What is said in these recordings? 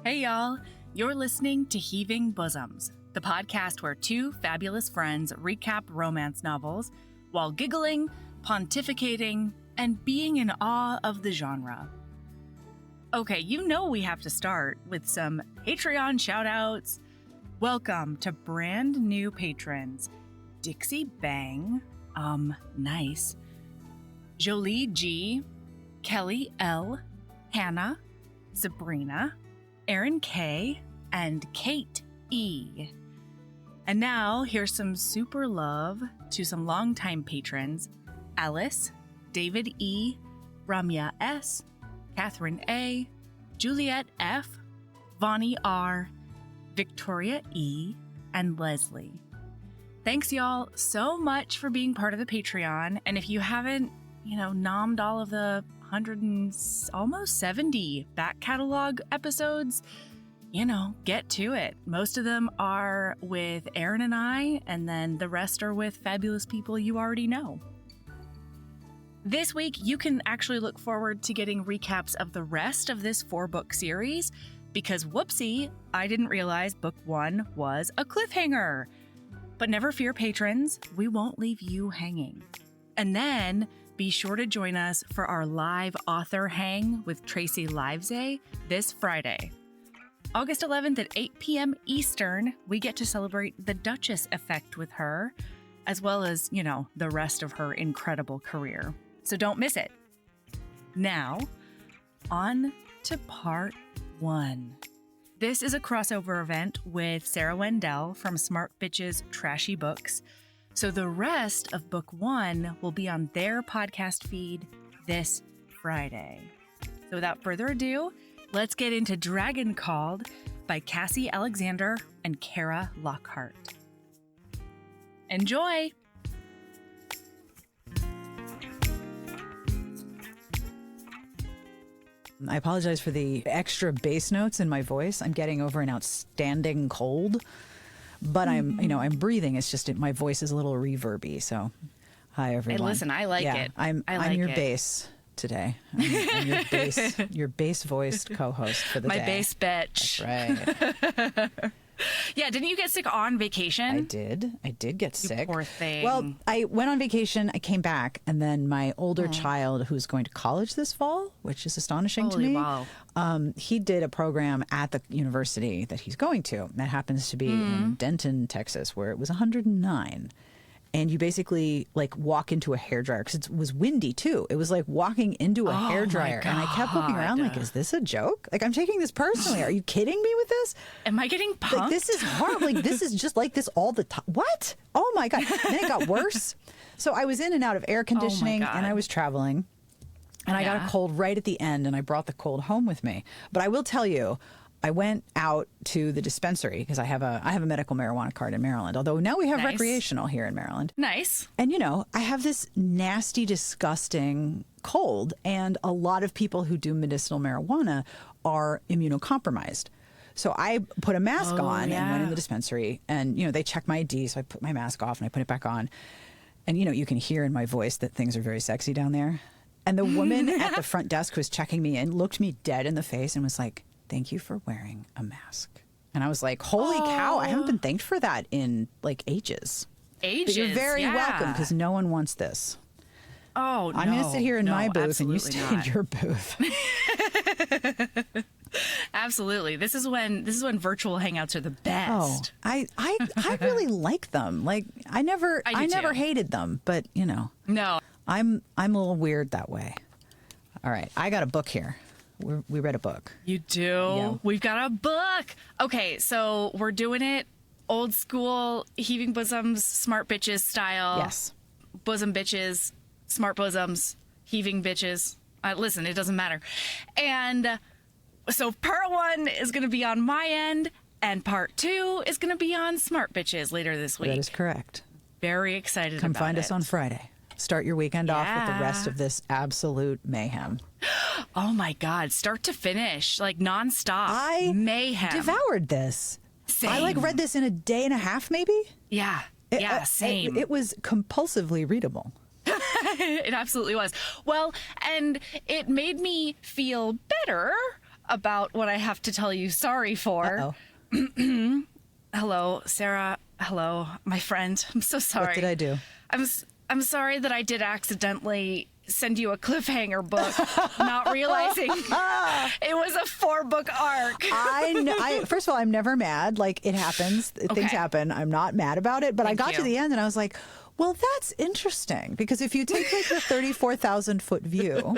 Hey y'all, you're listening to Heaving Bosoms, the podcast where two fabulous friends recap romance novels while giggling, pontificating, and being in awe of the genre. Okay, you know we have to start with some Patreon shoutouts. Welcome to brand new patrons, Dixie Bang, nice, Jolie G, Kelly L, Hannah, Sabrina, Aaron K, and Kate E. And now, here's some super love to some longtime patrons, Alice, David E, Ramya S, Catherine A, Juliet F, Vonnie R, Victoria E, and Leslie. Thanks, y'all, so much for being part of the Patreon. And if you haven't, nommed all of the 100 and almost 70 back catalog episodes, get to it. Most of them are with Aaron and I, and then the rest are with fabulous people you already know. This week, you can actually look forward to getting recaps of the rest of this 4-book series, because whoopsie, I didn't realize book 1 was a cliffhanger. But never fear, patrons, we won't leave you hanging. And then be sure to join us for our live author hang with Tracy Livesay this Friday. August 11th at 8 p.m. Eastern, we get to celebrate the Duchess effect with her, as well as, the rest of her incredible career. So don't miss it. Now, on to part 1. This is a crossover event with Sarah Wendell from Smart Bitches Trashy Books. So the rest of book 1 will be on their podcast feed this Friday. So without further ado, let's get into Dragon Called by Cassie Alexander and Kara Lockharte. Enjoy! I apologize for the extra bass notes in my voice. I'm getting over an outstanding cold, but I'm breathing. It's just my voice is a little reverby. So, hi everyone. Hey, listen, I like it. I'm your bass today. I'm your bass voiced co-host for the day. My bass bitch. That's right. Yeah, didn't you get sick on vacation? I did get sick. You poor thing. Well, I went on vacation, I came back, and then my older child, who's going to college this fall, which is astonishing to me. Wow. He did a program at the university that he's going to. That happens to be in Denton, Texas, where it was 109. And you basically walk into a hairdryer because it was windy too. It was like walking into a hairdryer. And I kept looking around is this a joke? I'm taking this personally. Are you kidding me with this? Am I getting punked? This is horrible. This is just like this all the time. What? Oh my God. And then it got worse. So I was in and out of air conditioning and I was traveling. And I got a cold right at the end and I brought the cold home with me. But I will tell you, I went out to the dispensary because I have a medical marijuana card in Maryland, although now we have recreational here in Maryland. Nice. And, I have this nasty, disgusting cold, and a lot of people who do medicinal marijuana are immunocompromised. So I put a mask on and went in the dispensary, and, they check my ID, so I put my mask off and I put it back on. And, you can hear in my voice that things are very sexy down there. And the woman at the front desk who was checking me in looked me dead in the face and was like, "Thank you for wearing a mask." And I was like, holy cow, I haven't been thanked for that in ages. But you're very welcome, because no one wants this. Oh, no. I'm going to sit here in my booth and you absolutely stay not. in your booth. Absolutely. This is when virtual hangouts are the best. I really like them. I never hated them, but No. I'm a little weird that way. All right, I got a book here. We read a book. You do? Yeah. We've got a book. Okay, so we're doing it old school, Heaving Bosoms, Smart Bitches style. Yes. Bosom bitches, smart bosoms, heaving bitches. Listen, it doesn't matter. And so part 1 is going to be on my end, and part 2 is going to be on Smart Bitches later this week. That is correct. Very excited Come about find it. us on Friday. Start your weekend off with the rest of this absolute mayhem. Oh my God, start to finish, nonstop. Mayhem. Devoured this. Same. I read this in a day and a half, maybe. Yeah. Same. It was compulsively readable. It absolutely was. Well, and it made me feel better about what I have to tell you sorry for. Uh-oh. Hello, Sarah. Hello, my friend. I'm so sorry. What did I do? I'm sorry that I did accidentally send you a cliffhanger book, not realizing it was a 4-book arc. First of all, I'm never mad. Like, it happens. Things happen. I'm not mad about it. But I got to the end and I was like, well, that's interesting. Because if you take like the 34,000-foot view,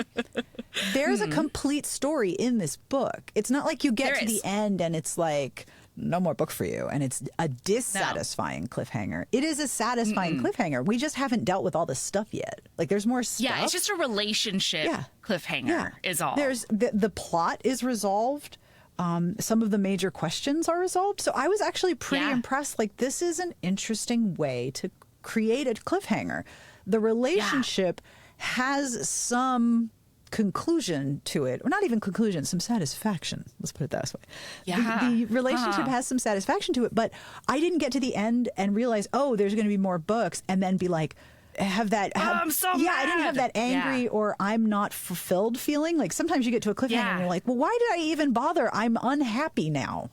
there's a complete story in this book. It's not like you get to the end and it's like, no more book for you. And it's a dissatisfying cliffhanger. It is a satisfying cliffhanger. We just haven't dealt with all the stuff yet. Like, there's more stuff. Yeah, it's just a relationship cliffhanger is all. There's the plot is resolved. Some of the major questions are resolved. So I was actually pretty impressed. Like, this is an interesting way to create a cliffhanger. The relationship has some conclusion to it, or not even conclusion, some satisfaction. Let's put it that way. Yeah. The relationship has some satisfaction to it, but I didn't get to the end and realize, oh, there's going to be more books, and then be like, I'm so mad. I didn't have that angry or I'm not fulfilled feeling. Like, sometimes you get to a cliffhanger and you're like, well, why did I even bother? I'm unhappy now.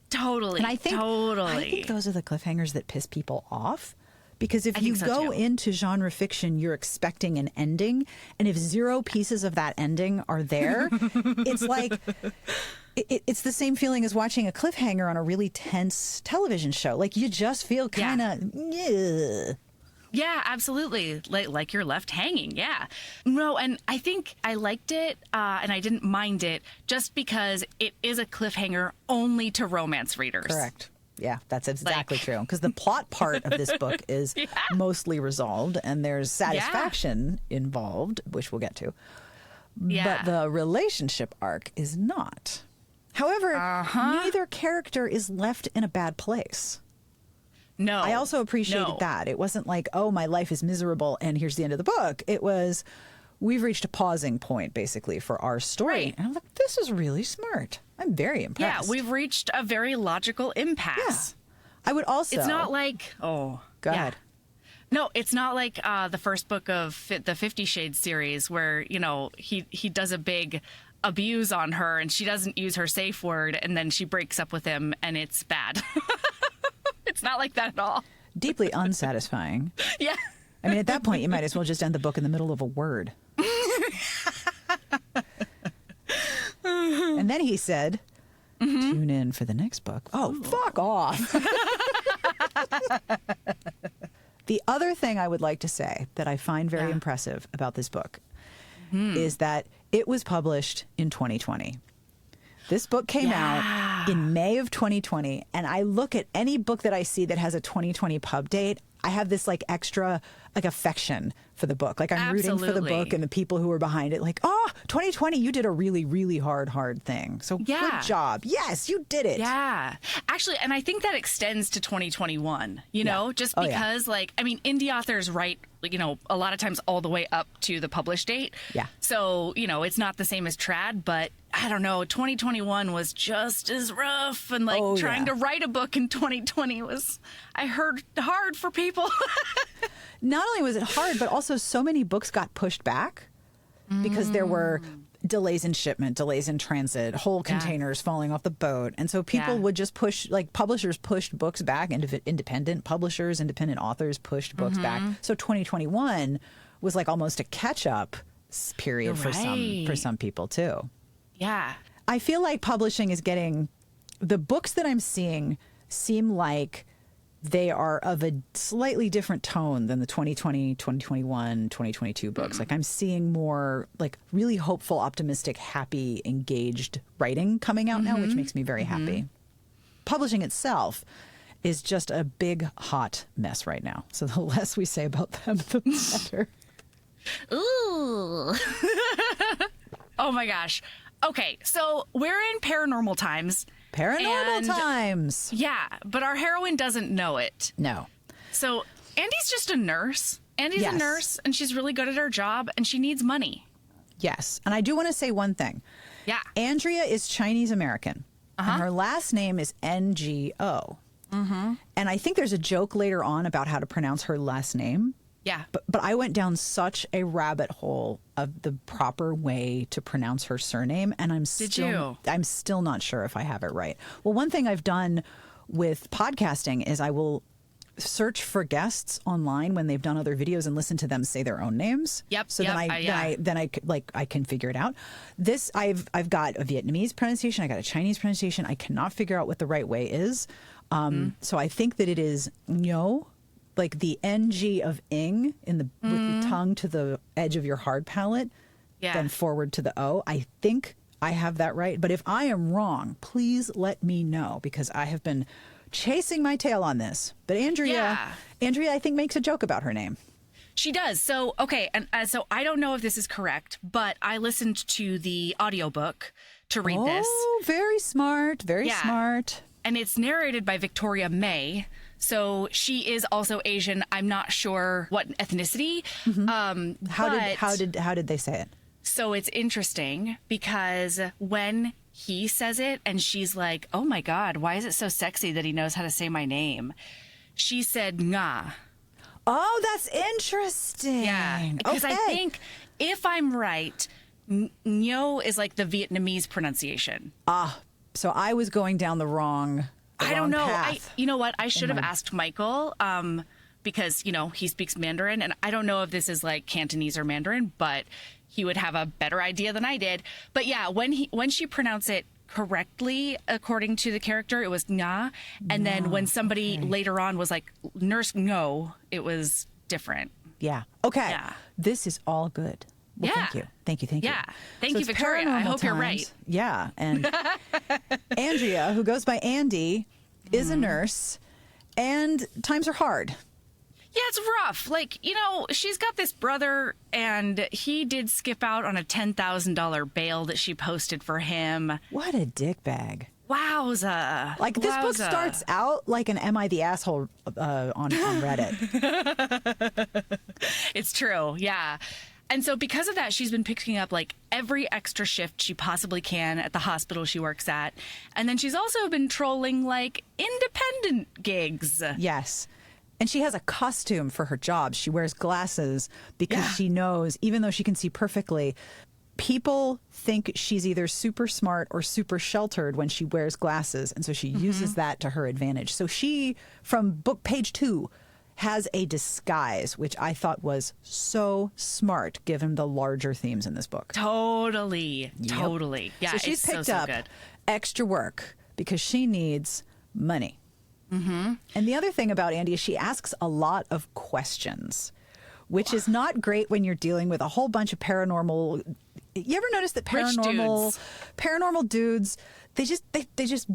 Totally. And I think those are the cliffhangers that piss people off. Because if you go into genre fiction, you're expecting an ending. And if 0 pieces of that ending are there, it's like, it's the same feeling as watching a cliffhanger on a really tense television show. Like, you just feel kind of, Yeah, absolutely. Like you're left hanging. Yeah. No, and I think I liked it and I didn't mind it just because it is a cliffhanger only to romance readers. Correct. Yeah, that's exactly true. Because the plot part of this book is mostly resolved and there's satisfaction involved, which we'll get to. But the relationship arc is not. However, neither character is left in a bad place. No. I also appreciated that. It wasn't like, oh, my life is miserable and here's the end of the book. It was, we've reached a pausing point, basically, for our story. Right. And I'm like, this is really smart. I'm very impressed. Yeah, we've reached a very logical impasse. Yeah. I would also... It's not like... Oh. Go ahead. No, it's not like the first book of the 50 Shades series where, you know, he does a big abuse on her and she doesn't use her safe word and then she breaks up with him and it's bad. It's not like that at all. Deeply unsatisfying. Yeah. I mean, at that point, you might as well just end the book in the middle of a word. And then he said, tune in for the next book. Oh, fuck off. The other thing I would like to say that I find very impressive about this book is that it was published in 2020. This book came out in May of 2020, and I look at any book that I see that has a 2020 pub date, I have this like extra like affection for the book. Like, I'm rooting for the book and the people who are behind it. Like, oh, 2020, you did a really, really hard thing. So good job. Yes, you did it. Yeah. Actually, and I think that extends to 2021, you know, just because like, I mean, indie authors write, you know, a lot of times all the way up to the publish date. Yeah. So, you know, it's not the same as trad, but I don't know, 2021 was just as rough, and like trying to write a book in 2020 was, I heard, hard for people. Not only was it hard, but also so many books got pushed back because there were delays in shipment, delays in transit, whole containers falling off the boat. And so people would just push, like publishers pushed books back, independent publishers, independent authors pushed books back. So 2021 was like almost a catch-up period for some people too. Yeah. I feel like publishing is getting, the books that I'm seeing seem like they are of a slightly different tone than the 2020, 2021, 2022 books. Like, I'm seeing more like really hopeful, optimistic, happy, engaged writing coming out now, which makes me very happy. Publishing itself is just a big, hot mess right now. So the less we say about them, the better. Ooh. Oh my gosh. Okay, so we're in paranormal times. Paranormal times. Yeah, but our heroine doesn't know it. No. So Andy's just a nurse. Andy's a nurse, and she's really good at her job, and she needs money. Yes. And I do want to say one thing. Yeah. Andrea is Chinese American, and her last name is Ngo. And I think there's a joke later on about how to pronounce her last name. Yeah. But I went down such a rabbit hole of the proper way to pronounce her surname, and I'm still not sure if I have it right. Well, one thing I've done with podcasting is I will search for guests online when they've done other videos and listen to them say their own names. Yep. So then I can figure it out. This I've got a Vietnamese pronunciation, I got a Chinese pronunciation. I cannot figure out what the right way is. So I think that it is no. Like the NG of ing with the tongue to the edge of your hard palate, then forward to the O. I think I have that right. But if I am wrong, please let me know, because I have been chasing my tail on this. But Andrea, I think, makes a joke about her name. She does. So, okay. And so I don't know if this is correct, but I listened to the audiobook to read this. Oh, very smart. Very smart. And it's narrated by Victoria May. So she is also Asian. I'm not sure what ethnicity. How did they say it? So it's interesting because when he says it and she's like, "Oh my God, why is it so sexy that he knows how to say my name?" She said "nga." Oh, that's interesting. Yeah, because I think if I'm right, "nyo" is like the Vietnamese pronunciation. So I was going down the wrong. I don't know. Path. You know what? I should have asked Michael because, he speaks Mandarin. And I don't know if this is like Cantonese or Mandarin, but he would have a better idea than I did. But yeah, when she pronounced it correctly, according to the character, it was nga. And then when somebody later on was like, "nurse, no," it was different. Yeah. Okay. Yeah. This is all good. Well, Thank you. Yeah. Thank you, Victoria. I hope you're right. Yeah. And Andrea, who goes by Andy, is a nurse, and times are hard. Yeah, it's rough. Like, she's got this brother, and he did skip out on a $10,000 bail that she posted for him. What a dickbag. Wowza. Like, this book starts out like an Am I the Asshole on Reddit. It's true. Yeah. And so because of that, she's been picking up like every extra shift she possibly can at the hospital she works at. And then she's also been trolling like independent gigs. Yes. And she has a costume for her job. She wears glasses because she knows, even though she can see perfectly, people think she's either super smart or super sheltered when she wears glasses. And so she uses that to her advantage. So she, from book page 2, has a disguise, which I thought was so smart given the larger themes in this book. Totally. Yeah, so she's picked up extra work because she needs money. And the other thing about Andy is she asks a lot of questions, which is not great when you're dealing with a whole bunch of paranormal. You ever notice that paranormal dudes, they just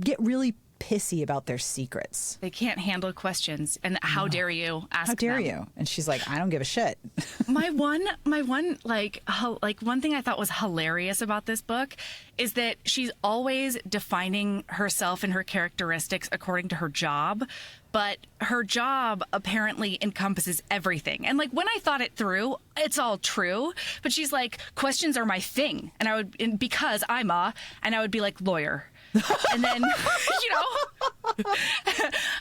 get really pissy about their secrets. They can't handle questions. And how dare you ask them? How dare you? And she's like, I don't give a shit. my one one thing I thought was hilarious about this book is that she's always defining herself and her characteristics according to her job, but her job apparently encompasses everything. And like when I thought it through, it's all true, but she's like, questions are my thing. And because I would be like, lawyer. And then,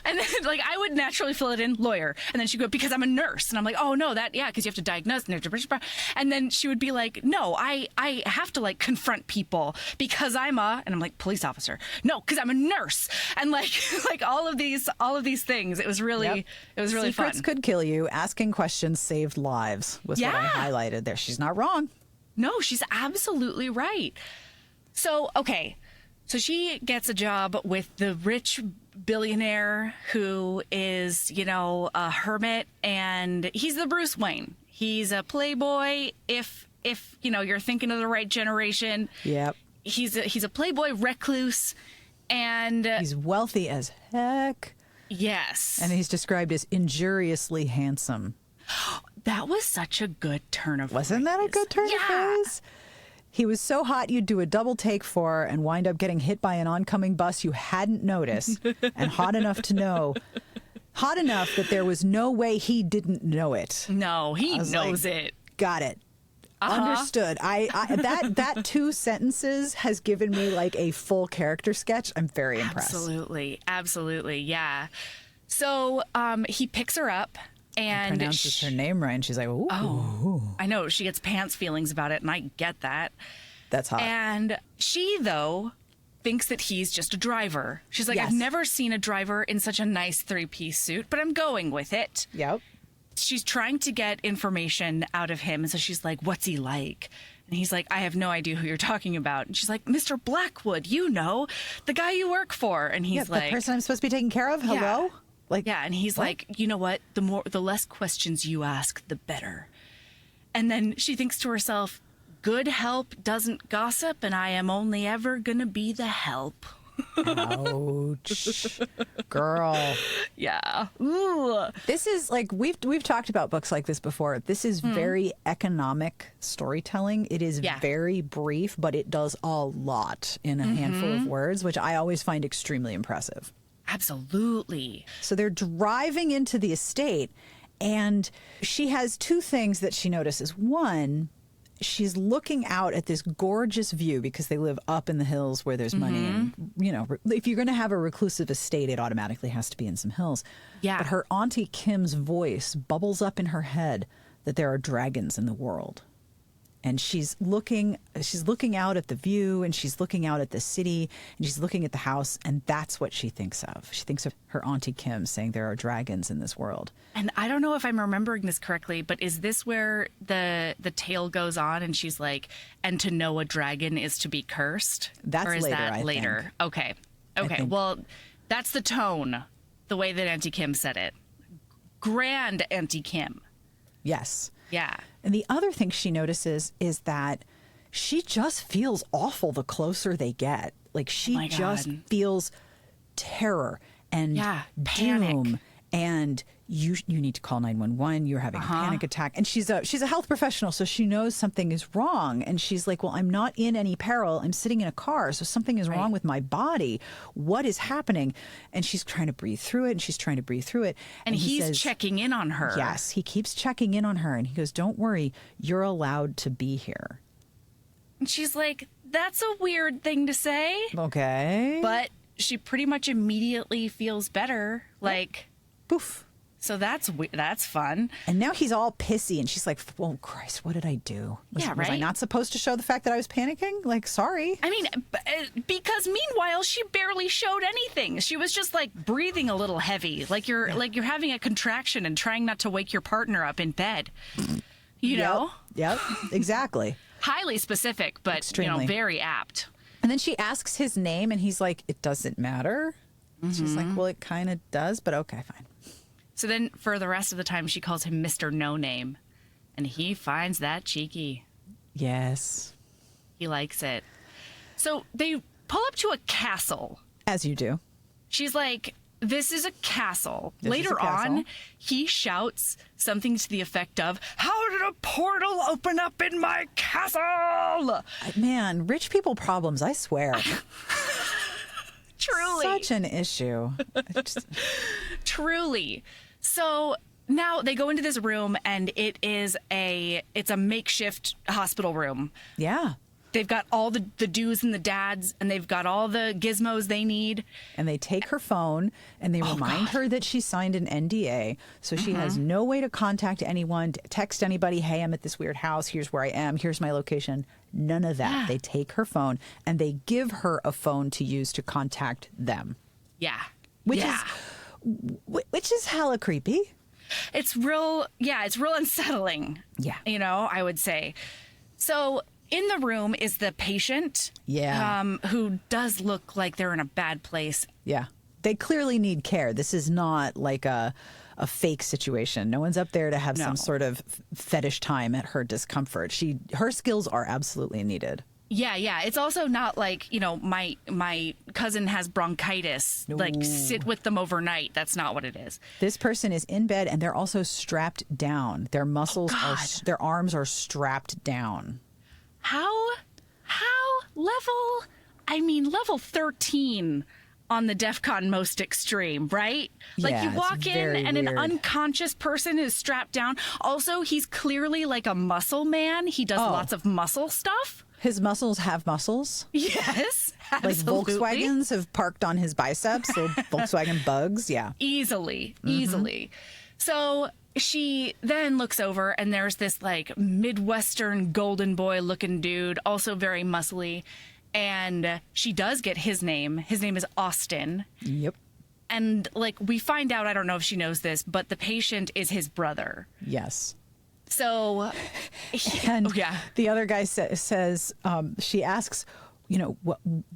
and then like I would naturally fill it in lawyer. And then she'd go, because I'm a nurse. And I'm like, oh no, because you have to diagnose. And then she would be like, no, I have to like confront people because and I'm like, police officer. No, because I'm a nurse. And like all of these things. It was really Secrets fun. could kill you. Asking questions saved lives was what I highlighted there. She's not wrong. No, she's absolutely right. So, okay. So she gets a job with the rich billionaire who is, a hermit, and he's the Bruce Wayne. He's a playboy. If you're thinking of the right generation. Yep. He's a playboy recluse, and he's wealthy as heck. Yes. And he's described as injuriously handsome. That was such a good turn of phrase. Wasn't that a good turn of phrase? He was so hot you'd do a double take for and wind up getting hit by an oncoming bus you hadn't noticed, and hot enough that there was no way he didn't know it. No, he knows it. Got it. Understood. That 2 sentences has given me like a full character sketch. I'm very impressed. Absolutely. Yeah. So he picks her up And pronounces her name right. And she's like, ooh. Oh, I know. She gets pants feelings about it, and I get that. That's hot. And she, though, thinks that he's just a driver. She's like, Yes. I've never seen a driver in such a nice 3-piece suit, but I'm going with it. Yep. She's trying to get information out of him. And so she's like, what's he like? And he's like, I have no idea who you're talking about. And she's like, Mr. Blackwood, you know, the guy you work for. And he's like, the person I'm supposed to be taking care of? Hello? Yeah. And he's like, you know what? The less questions you ask, the better. And then she thinks to herself, good help doesn't gossip, and I am only ever going to be the help. Ouch. Girl. Yeah. Ooh. This is like, we've talked about books like this before. This is very economic storytelling. It is very brief, but it does a lot in a handful of words, which I always find extremely impressive. Absolutely. So they're driving into the estate, and she has two things that she notices. One, she's looking out at this gorgeous view because they live up in the hills where there's money. And, you know, if you're going to have a reclusive estate, it automatically has to be in some hills. Yeah. But her Auntie Kim's voice bubbles up in her head that there are dragons in the world. And she's looking out at the view, and she's looking out at the city, and she's looking at the house, and that's what she thinks of. She thinks of her Auntie Kim saying there are dragons in this world. And I don't know if I'm remembering this correctly, but is this where the tale goes on and she's like, and to know a dragon is to be cursed? That's or is later, that I later? think. Okay. Well, that's the tone, the way that Auntie Kim said it. Grand Auntie Kim. Yes. Yeah. And the other thing she notices is that she just feels awful the closer they get. Like she just feels terror and panic. doom. And you need to call 911. You're having a panic attack. And she's a health professional, so she knows something is wrong. And she's like, well, I'm not in any peril. I'm sitting in a car, so something is wrong with my body. What is happening? And she's trying to breathe through it. And he he's says, checking in on her. Yes, he keeps checking in on her. And he goes, don't worry, you're allowed to be here. And she's like, that's a weird thing to say. Okay. But she pretty much immediately feels better. Like, poof. So that's fun. And now he's all pissy, and she's like, oh, Christ, what did I do? Was I not supposed to show the fact that I was panicking? Like, sorry. I mean, because meanwhile, she barely showed anything. She was just like breathing a little heavy, like you're having a contraction and trying not to wake your partner up in bed. You know? Yep, exactly. Highly specific, but Extremely. Very apt. And then she asks his name, and he's like, it doesn't matter. She's like, well, it kind of does, but okay, fine. So then for the rest of the time, she calls him Mr. No Name, and he finds that cheeky. Yes. He likes it. So they pull up to a castle. As you do. She's like, this is a castle. This is a castle. On, he shouts something to the effect of, how did a portal open up in my castle? Man, rich people problems, I swear. Truly. Such an issue. Truly. So now they go into this room, and it's a makeshift hospital room. Yeah. They've got all the do's and the dads, and they've got all the gizmos they need. And they take her phone, and they remind her that she signed an NDA, so she has no way to contact anyone, to text anybody, hey, I'm at this weird house, here's where I am, here's my location. None of that. Yeah. They take her phone, and they give her a phone to use to contact them. Yeah. Which is hella creepy. It's real unsettling. Yeah. I would say. So in the room is the patient. Yeah. Who does look like they're in a bad place. Yeah. They clearly need care. This is not like a fake situation. No one's up there to have some sort of fetish time at her discomfort. Her skills are absolutely needed. Yeah. It's also not like, my cousin has bronchitis. No. Like, sit with them overnight. That's not what it is. This person is in bed, and they're also strapped down. Their muscles their arms are strapped down. How level 13 on the DEFCON most extreme, right? Like, yeah, you walk in and weird. An unconscious person is strapped down. Also, he's clearly like a muscle man. He does lots of muscle stuff. His muscles have muscles? Yes, absolutely. Like Volkswagens have parked on his biceps, little Volkswagen bugs, yeah. Easily. So she then looks over and there's this like Midwestern golden boy looking dude, also very muscly. And she does get his name. His name is Austin. Yep. And like we find out, I don't know if she knows this, but the patient is his brother. Yes. So, the other guy says, she asks,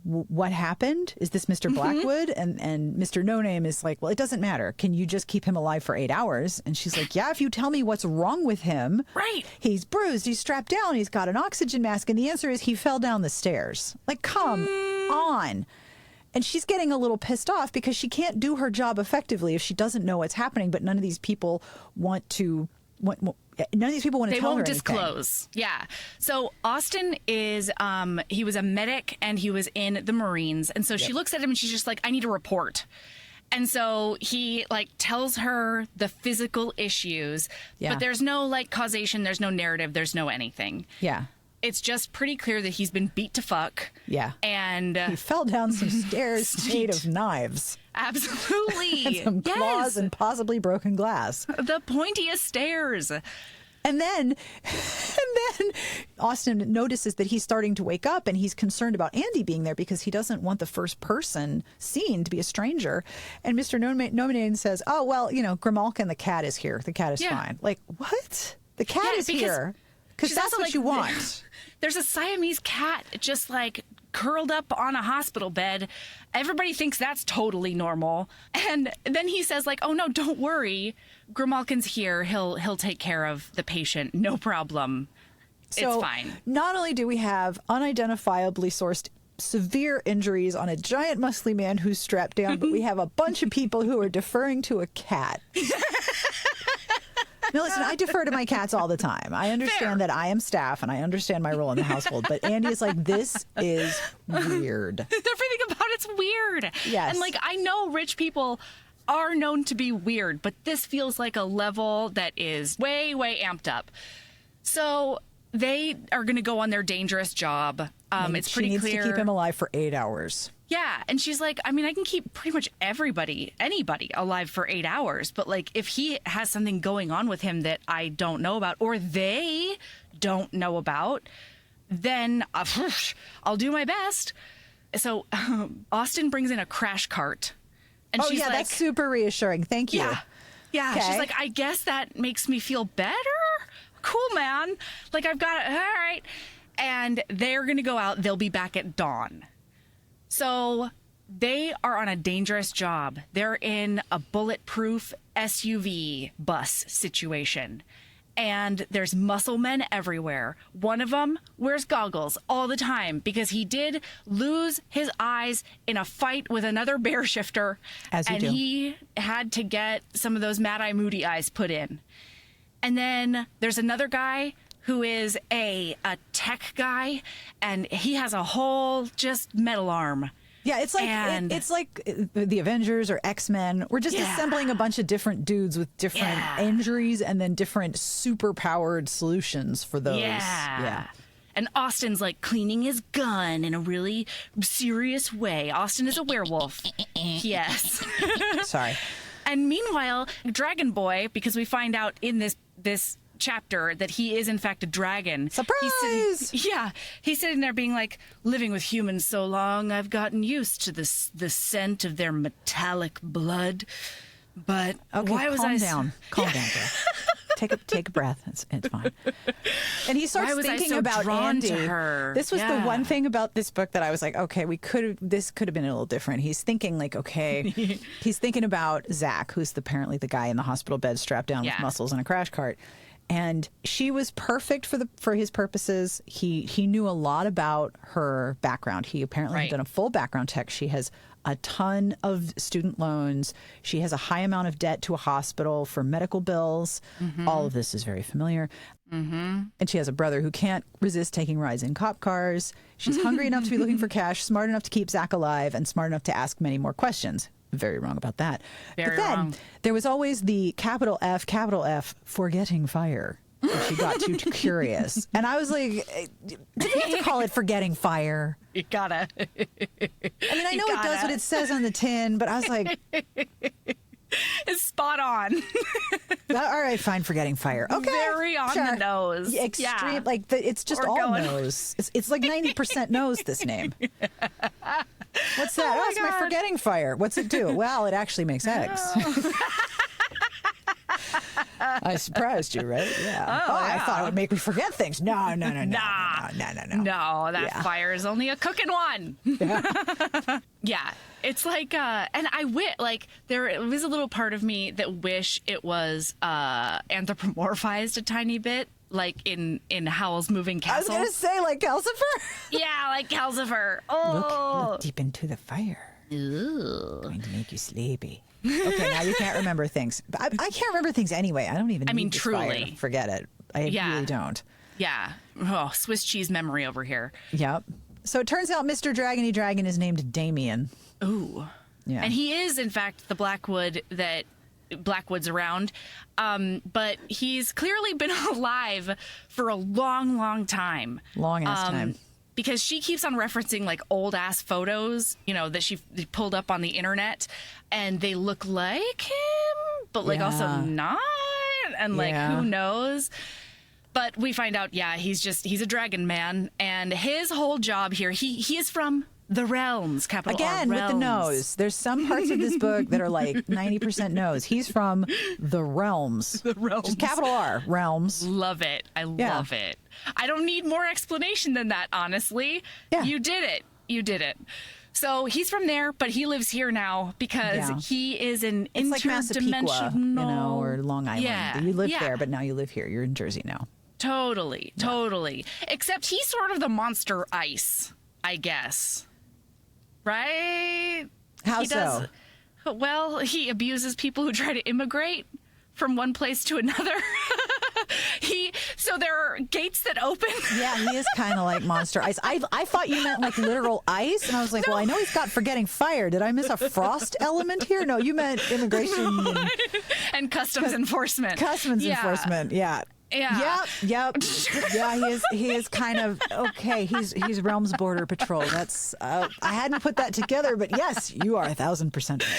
what happened? Is this Mr. Blackwood? And Mr. No Name is like, well, it doesn't matter. Can you just keep him alive for 8 hours? And she's like, yeah, if you tell me what's wrong with him. Right. He's bruised. He's strapped down. He's got an oxygen mask. And the answer is he fell down the stairs. Like, come on. And she's getting a little pissed off because she can't do her job effectively if she doesn't know what's happening. But none of these people want to tell her anything. They won't disclose. Yeah. So Austin is, he was a medic and he was in the Marines. And so she looks at him and she's just like, I need a report. And so he like tells her the physical issues, but there's no like causation. There's no narrative. There's no anything. Yeah. It's just pretty clear that he's been beat to fuck. Yeah. And he fell down some stairs made of knives. Absolutely. And some claws and possibly broken glass. The pointiest stairs. And then Austin notices that he's starting to wake up and he's concerned about Andy being there because he doesn't want the first person seen to be a stranger. And Mr. No Name says, oh, well, Grimalkin, the cat is here. The cat is fine. Like, what? The cat is here. Because that's what you want. There's a Siamese cat just like curled up on a hospital bed. Everybody thinks that's totally normal. And then he says like, oh no, don't worry. Grimalkin's here. He'll take care of the patient. No problem. So it's fine. Not only do we have unidentifiably sourced severe injuries on a giant muscly man who's strapped down, but we have a bunch of people who are deferring to a cat. Now, listen, I defer to my cats all the time. I understand that I am staff and I understand my role in the household. But Andy is like, this is weird. Everything about it's weird. Yes. And like, I know rich people are known to be weird, but this feels like a level that is way, way amped up. So they are going to go on their dangerous job. It's pretty clear. She needs to keep him alive for 8 hours. Yeah. And she's like, I mean, I can keep pretty much anybody alive for 8 hours. But like, if he has something going on with him that I don't know about or they don't know about, then I'll do my best. So Austin brings in a crash cart. And she's like, that's super reassuring. Thank you. Yeah. Okay. She's like, I guess that makes me feel better. Cool, man. Like, I've got it. All right. And they're going to go out. They'll be back at dawn. So they are on a dangerous job. They're in a bulletproof SUV bus situation. And there's muscle men everywhere. One of them wears goggles all the time because he did lose his eyes in a fight with another bear shifter. And he had to get some of those Mad Eye Moody eyes put in. And then there's another guy who is a tech guy, and he has a whole just metal arm. Yeah, it's like it's like the Avengers or X-Men. We're just assembling a bunch of different dudes with different injuries and then different super-powered solutions for those. Yeah. And Austin's like cleaning his gun in a really serious way. Austin is a werewolf. Yes. Sorry. And meanwhile, Dragon Boy, because we find out in this chapter that he is in fact a dragon. Surprise! He's sitting there being like, living with humans so long, I've gotten used to the scent of their metallic blood. But why was I calm down, bro. Take a breath. It's fine. And he starts thinking about Andy. This was the one thing about this book that I was like, okay, this could have been a little different. He's thinking like, okay, he's thinking about Zach, who's apparently the guy in the hospital bed strapped down with muscles in a crash cart. And she was perfect for his purposes. He knew a lot about her background. He apparently had done a full background check. She has a ton of student loans. She has a high amount of debt to a hospital for medical bills. Mm-hmm. All of this is very familiar. Mm-hmm. And she has a brother who can't resist taking rides in cop cars. She's hungry enough to be looking for cash, smart enough to keep Zach alive, and smart enough to ask many more questions. Very wrong about that. But then there was always the capital F, forgetting fire. If she got too curious. And I was like, do we have to call it forgetting fire? You gotta. I mean, I know it does what it says on the tin, but I was like, is spot on. All right, fine, forgetting fire. Okay. Very on the nose. Extreme, Yeah. like it's just We're all going. nose. It's like 90% nose, this name. What's that? Oh, it's my my God. forgetting fire. What's it do? Well, it actually makes eggs. I surprised you, right? Yeah. Oh, I yeah. thought it would make me forget things. No. No, that fire is only a cooking one. Yeah, it's like, and I like there was a little part of me that wish it was anthropomorphized a tiny bit, like in Howl's Moving I was Castle. going to say, like Calcifer. Yeah, like Calcifer. Oh, Look deep into the fire. Ooh. Going to make you sleepy. Okay, now you can't remember things. But I can't remember things anyway. I don't even. I mean, need this fire. truly. Forget it. I Yeah. really don't. Yeah. Oh, Swiss cheese memory over here. Yep. So it turns out Mr. Dragony Dragon is named Damien. Ooh. Yeah. And he is, in fact, the Blackwood's around. But he's clearly been alive for a long, long time. Long ass time. Because she keeps on referencing like old ass photos, that she pulled up on the internet, and they look like him, but like also Yeah. not. And like, Yeah. who knows? But we find out, he's a dragon man, and his whole job here, he is from the realms, capital Again, R, with the realms. nose. There's some parts of this book that are like 90% nose. He's from the realms. The realms. Just capital R, realms. Love it. I Yeah. love it. I don't need more explanation than that, honestly. Yeah. You did it. You did it. So he's from there, but he lives here now because Yeah. he is an It's like Massapequa, interdimensional. or Long Island. Yeah. You lived Yeah. there, but now you live here. You're in Jersey now. Totally. Except he's sort of the monster ice, I guess. Right? How He does- so? Well, he abuses people who try to immigrate from one place to another. So there are gates that open. Yeah, he is kind of like Monster Ice. I thought you meant like literal ice, and I was like, well, I know he's got forgetting fire. Did I miss a frost element here? No, you meant immigration and And customs enforcement. customs Yeah. enforcement. Yeah. Yeah. Yep. Yeah, he is kind of okay. He's Realms Border Patrol. That's I hadn't put that together, but yes, you are 1,000% right.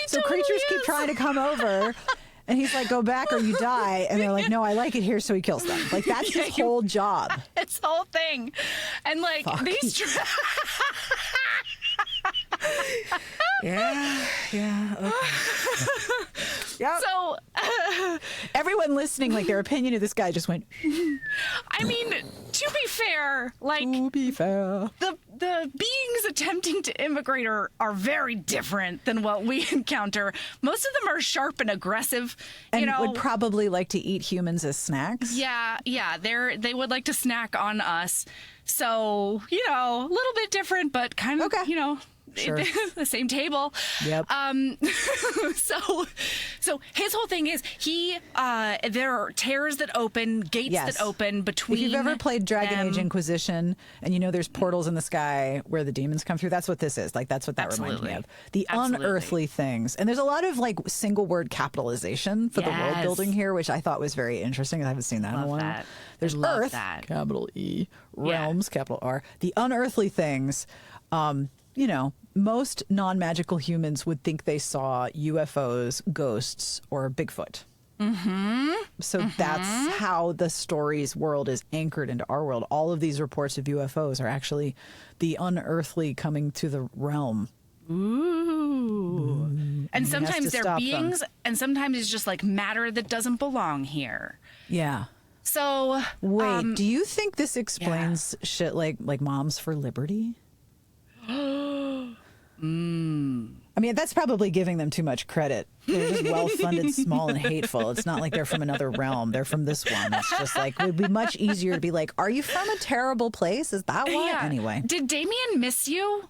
So totally creatures keep is. trying to come over. And he's like, go back or you die. And they're like, no, I like it here. So he kills them. Like, that's his whole job. It's the whole thing. And like these Yeah. Okay. Yep. So Everyone listening, like, their opinion of this guy just went, I mean, to be fair, like to be fair. the beings attempting to immigrate are very different than what we encounter. Most of them are sharp and aggressive, And would probably like to eat humans as snacks. Yeah, they would like to snack on us. So, a little bit different, but kind of, Okay. Sure. the same table. Yep. So his whole thing is there are tears that open, gates Yes. that open between. If you've ever played Dragon them. Age Inquisition and there's portals in the sky where the demons come through, that's what this is. Like, that's what that reminds me Absolutely. of. The Absolutely. unearthly things. And there's a lot of like single word capitalization for the world Yes. building here, which I thought was very interesting. I haven't seen that in a Love while. that. There's Love Earth, that. capital E, Yeah. realms, capital R. The unearthly things, most non-magical humans would think they saw UFOs, ghosts, or Bigfoot. Mm-hmm. So that's how the story's world is anchored into our world. All of these reports of UFOs are actually the unearthly coming to the realm. Ooh. And has sometimes to they're stop them. beings, and sometimes it's just like matter that doesn't belong here. Yeah. So Wait, do you think this explains shit like Moms for Liberty? I mean, that's probably giving them too much credit. They're just well-funded, small, and hateful. It's not like they're from another realm. They're from this one. It's just like, it would be much easier to be like, are you from a terrible place? Is that why? yeah. Anyway. Did Damien miss you?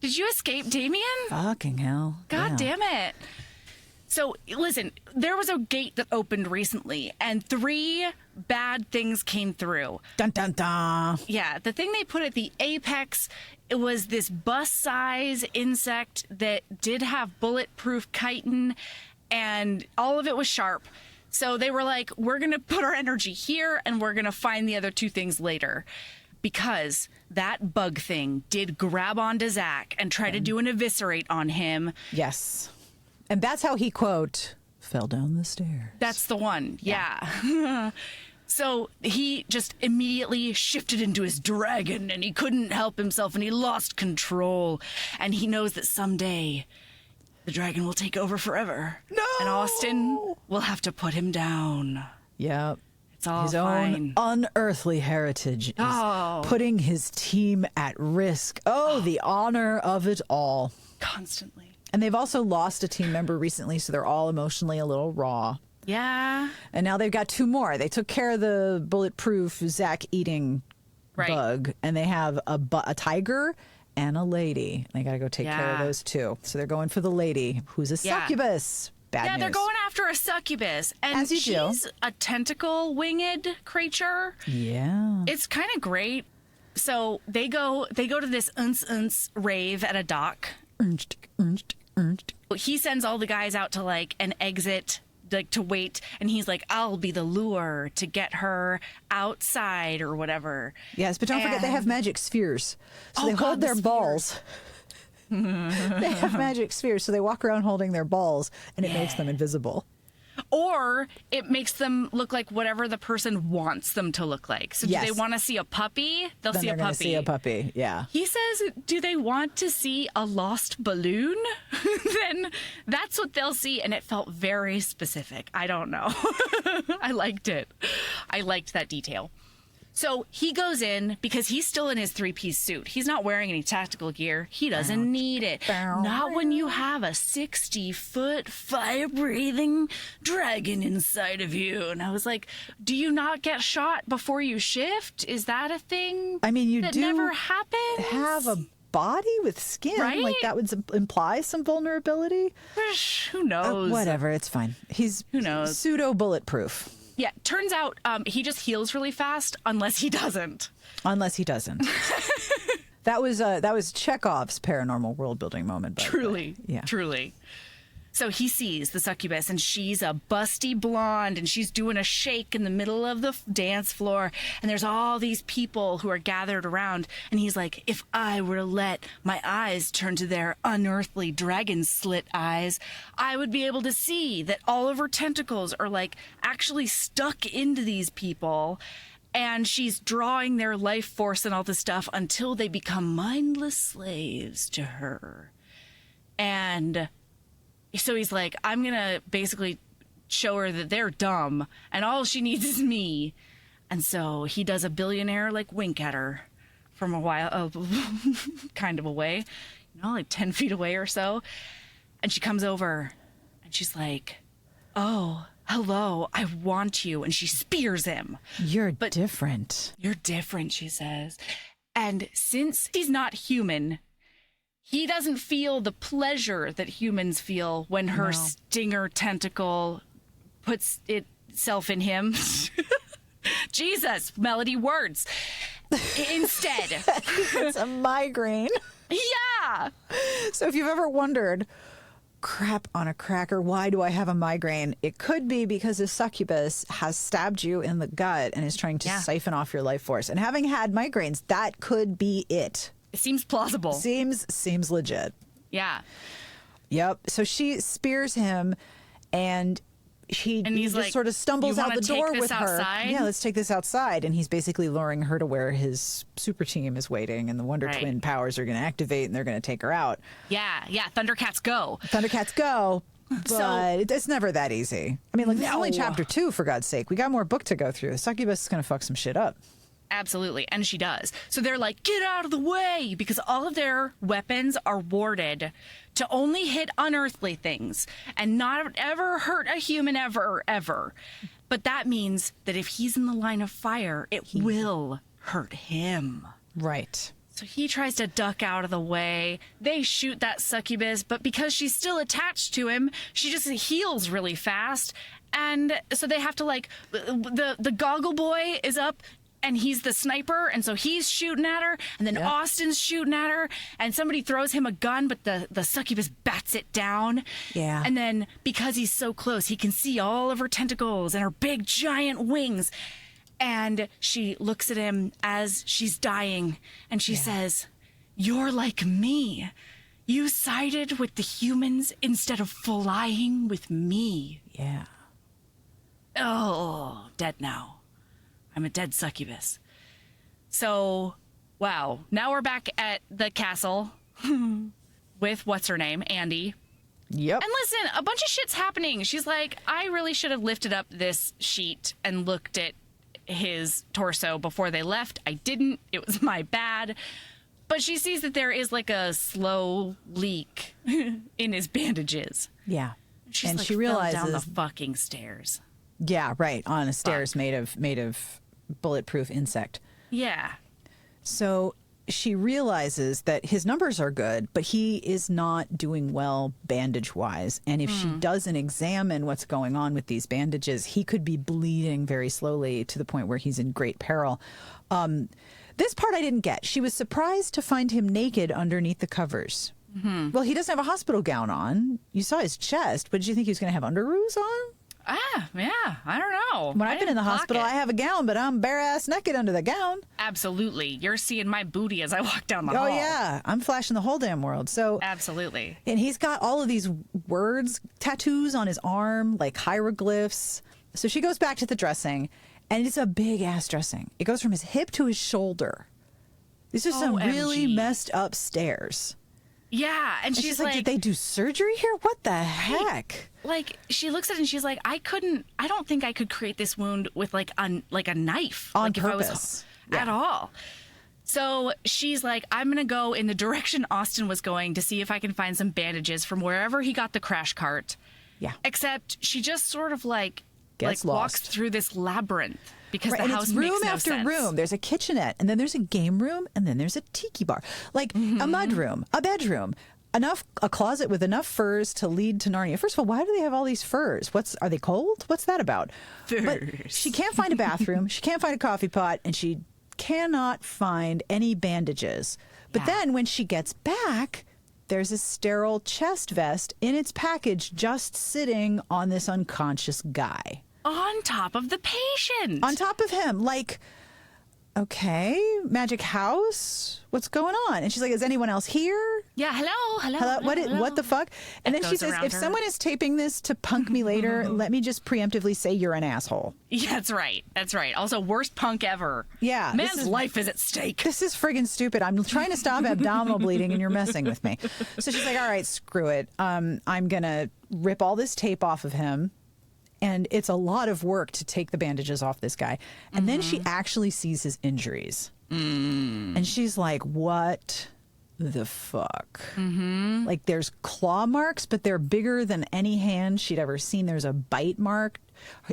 Did you escape Damien? Fucking hell. God Yeah. damn it. So, listen, there was a gate that opened recently, and 3 bad things came through. Dun, dun, dun. Yeah, the thing they put at the apex, it was this bus-size insect that did have bulletproof chitin, and all of it was sharp. So they were like, we're going to put our energy here, and we're going to find the other 2 things later. Because that bug thing did grab onto Zach and try to do an eviscerate on him. Yes. And that's how he, quote, fell down the stairs. That's the one. Yeah. So he just immediately shifted into his dragon and he couldn't help himself and he lost control. And he knows that someday the dragon will take over forever. No! And Austin will have to put him down. Yep. It's all his fine. own unearthly heritage is putting his team at risk. The honor of it all. Constantly. And they've also lost a team member recently, so they're all emotionally a little raw. Yeah. And now they've got 2 more. They took care of the bulletproof Zach eating bug, and they have a tiger and a lady. They got to go take care of those 2. So they're going for the lady, who's a succubus. Bad news. They're going after a succubus. And she's a tentacle winged creature. Yeah. It's kind of great. So they go to this rave at a dock. He sends all the guys out to like an exit, like to wait, and he's like, I'll be the lure to get her outside or whatever. Yes, but don't forget they have magic spheres. So they hold their balls. They have magic spheres, so they walk around holding their balls, and it makes them invisible. Or it makes them look like whatever the person wants them to look like. So do they want to see a puppy? They'll see a puppy. See a puppy, yeah. He says, do they want to see a lost balloon? Then that's what they'll see. And it felt very specific. I don't know. I liked it. I liked that detail. So he goes in because he's still in his 3-piece suit. He's not wearing any tactical gear. He doesn't need it. Not when you have a 60-foot fire-breathing dragon inside of you. And I was like, do you not get shot before you shift? Is that a thing? I mean, you that do never happens? Have a body with skin. Right? Like that would imply some vulnerability. Who knows? Whatever, it's fine. He's pseudo bulletproof. Yeah, turns out he just heals really fast unless he doesn't. That was Chekhov's paranormal world building moment. Truly. So he sees the succubus, and she's a busty blonde, and she's doing a shake in the middle of the dance floor, and there's all these people who are gathered around, and he's like, if I were to let my eyes turn to their unearthly dragon slit eyes, I would be able to see that all of her tentacles are like actually stuck into these people, and she's drawing their life force and all this stuff until they become mindless slaves to her. And so he's like, I'm going to basically show her that they're dumb and all she needs is me. And so he does a billionaire like wink at her from a while, kind of away, like 10 feet away or so. And she comes over and she's like, oh, hello, I want you. And she spears him. You're different. You're different, she says. And since he's not human, he doesn't feel the pleasure that humans feel when her stinger tentacle puts itself in him. Jesus, Melody, words. Instead. It's a migraine. Yeah. So if you've ever wondered, crap on a cracker, why do I have a migraine? It could be because a succubus has stabbed you in the gut and is trying to siphon off your life force. And having had migraines, that could be it. It seems plausible. Seems legit. Yeah. Yep. So she spears him, and he just like, sort of stumbles out the door with her. Outside? Yeah, let's take this outside. And he's basically luring her to where his super team is waiting, and the Wonder Twin powers are going to activate, and they're going to take her out. Yeah. Thundercats go. But it's never that easy. I mean, it's only chapter 2, for God's sake. We got more book to go through. The succubus is going to fuck some shit up. Absolutely. And she does. So they're like, get out of the way, because all of their weapons are warded to only hit unearthly things and not ever hurt a human ever. But that means that if he's in the line of fire, it will hurt him. Right. So he tries to duck out of the way. They shoot that succubus, but because she's still attached to him, she just heals really fast. And so they have to the goggle boy is up, and he's the sniper, and so he's shooting at her, and then Austin's shooting at her, and somebody throws him a gun, but the succubus bats it down. Yeah. And then because he's so close, he can see all of her tentacles and her big giant wings. And she looks at him as she's dying, and she says, "You're like me. You sided with the humans instead of flying with me. Yeah. Oh, dead now. I'm a dead succubus. So, wow. Now we're back at the castle with what's her name, Andy. Yep. And listen, a bunch of shit's happening. She's like, I really should have lifted up this sheet and looked at his torso before they left. I didn't. It was my bad. But she sees that there is like a slow leak in his bandages. Yeah. She's and like, she realizes fell down the fucking stairs. Yeah, right, on a stairs made of bulletproof insect. Yeah. So she realizes that his numbers are good, but he is not doing well bandage-wise. And if she doesn't examine what's going on with these bandages, he could be bleeding very slowly to the point where he's in great peril. This part I didn't get. She was surprised to find him naked underneath the covers. Mm-hmm. Well, he doesn't have a hospital gown on. You saw his chest, but did you think he was going to have underoos on? Yeah, I don't know. When I've been in the hospital, I have a gown, but I'm bare-ass naked under the gown. Absolutely. You're seeing my booty as I walk down the hall. Oh, yeah. I'm flashing the whole damn world. So absolutely. And he's got all of these words, tattoos on his arm, like hieroglyphs. So she goes back to the dressing, and it's a big-ass dressing. It goes from his hip to his shoulder. These are some really messed up stairs. Yeah, and she's like, did they do surgery here? What the heck? Like, she looks at it and she's like, I don't think I could create this wound with like a knife. On like purpose. If I was at all. So she's like, I'm going to go in the direction Austin was going to see if I can find some bandages from wherever he got the crash cart. Yeah. Except she just sort of like Gets walks lost through this labyrinth because the and house it's room makes no after sense. room. There's a kitchenette, and then there's a game room, and then there's a tiki bar. Like a mud room, a bedroom, a closet with enough furs to lead to Narnia. First of all, why do they have all these furs? Are they cold? What's that about? Furs. But she can't find a bathroom. She can't find a coffee pot, and she cannot find any bandages. But then when she gets back, there's a sterile chest vest in its package just sitting on this unconscious guy. On top of the patient. On top of him. Like, okay, magic house? What's going on? And she's like, is anyone else here? Yeah, hello. What the fuck? And then she says, if someone is taping this to punk me later, let me just preemptively say you're an asshole. Yeah, that's right. That's right. Also, worst punk ever. Yeah. Man's life is at stake. This is friggin' stupid. I'm trying to stop abdominal bleeding and you're messing with me. So she's like, all right, screw it. I'm going to rip all this tape off of him. And it's a lot of work to take the bandages off this guy. And then she actually sees his injuries. And she's like, what the fuck? Like, there's claw marks, but they're bigger than any hand she'd ever seen. There's a bite mark.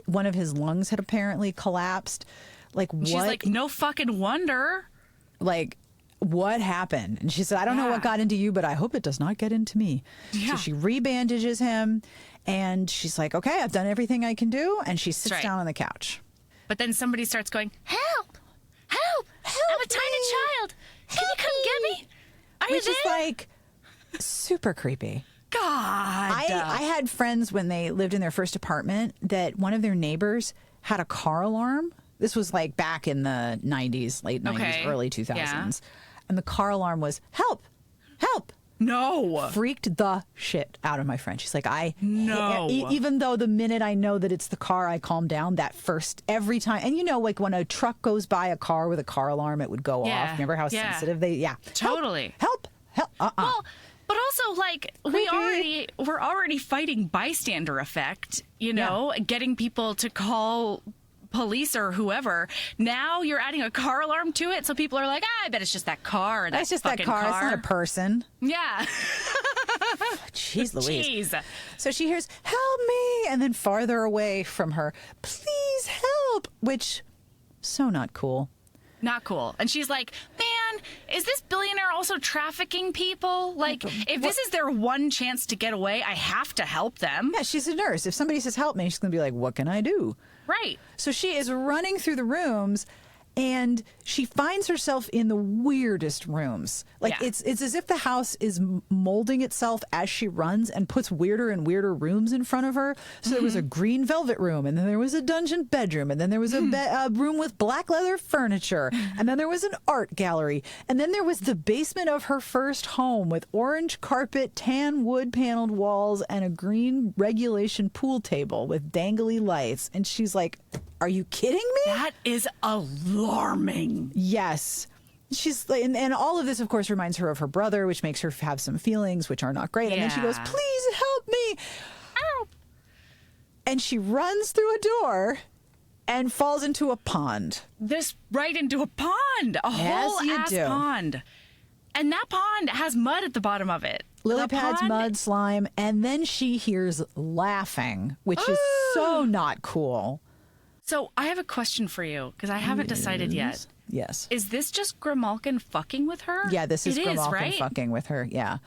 One of his lungs had apparently collapsed. Like, what? She's like, no fucking wonder. Like, what happened? And she said, I don't know what got into you, but I hope it does not get into me. Yeah. So she rebandages him. And she's like, okay, I've done everything I can do. And she sits down on the couch. But then somebody starts going, help, help, I'm a tiny child. Can you come get me? Are you there? Which is like super creepy. God. I had friends when they lived in their first apartment that one of their neighbors had a car alarm. This was like back in the 90s, late 90s, early 2000s. Yeah. And the car alarm was, help, help. No. Freaked the shit out of my friend. She's like, No. Even though the minute I know that it's the car, I calm down. That first, every time. And you know, like when a truck goes by a car with a car alarm, it would go off. Remember how sensitive they, Totally. Help. Well, but also, like, we're already fighting bystander effect, you know, getting people to call police or whoever. Now you're adding a car alarm to it, so people are like, I bet it's just that car. That's just that car. It's not a person. Yeah. Jeez Louise. Jeez. So she hears, help me, and then farther away from her, please help, which, so not cool. Not cool. And she's like, man, is this billionaire also trafficking people? Like, if this is their one chance to get away, I have to help them. Yeah, she's a nurse. If somebody says help me, she's going to be like, what can I do? Right. So she is running through the rooms, And she finds herself in the weirdest rooms. Like it's as if the house is molding itself as she runs and puts weirder and weirder rooms in front of her. So there was a green velvet room, and then there was a dungeon bedroom, and then there was a room with black leather furniture, and then there was an art gallery, and then there was the basement of her first home with orange carpet, tan wood paneled walls, and a green regulation pool table with dangly lights. And she's like, are you kidding me? That is alarming. Yes. She's like, and all of this, of course, reminds her of her brother, which makes her have some feelings which are not great. And then she goes, please help me. Ow. And she runs through a door and falls into a pond. Right into a pond. A whole ass pond. And that pond has mud at the bottom of it. Lily pads, mud, slime. And then she hears laughing, which is so not cool. So I have a question for you, because I haven't decided yet. Yes. Is this just Grimalkin fucking with her? Yeah, this is Grimalkin fucking with her. Yeah.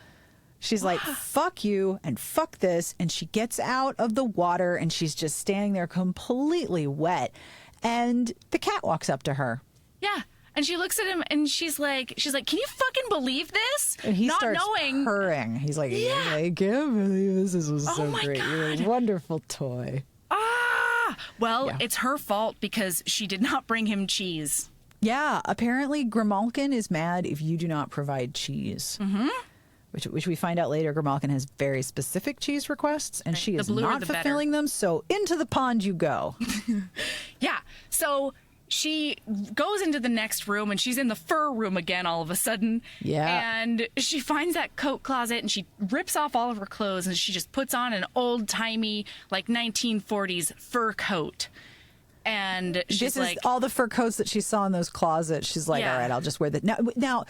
She's like, fuck you and fuck this. And she gets out of the water and she's just standing there completely wet. And the cat walks up to her. Yeah. And she looks at him and she's like, can you fucking believe this? And he starts purring. He's like, I can't believe this. This was so great. God. You're a wonderful toy. Well, it's her fault because she did not bring him cheese. Yeah, apparently Grimalkin is mad if you do not provide cheese. Mm-hmm. Which we find out later, Grimalkin has very specific cheese requests, and she is not fulfilling them, so into the pond you go. Yeah, so she goes into the next room, and she's in the fur room again all of a sudden. Yeah. And she finds that coat closet, and she rips off all of her clothes, and she just puts on an old-timey, like, 1940s fur coat. And she's like, all the fur coats that she saw in those closets. She's like, all right, I'll just wear that. Now,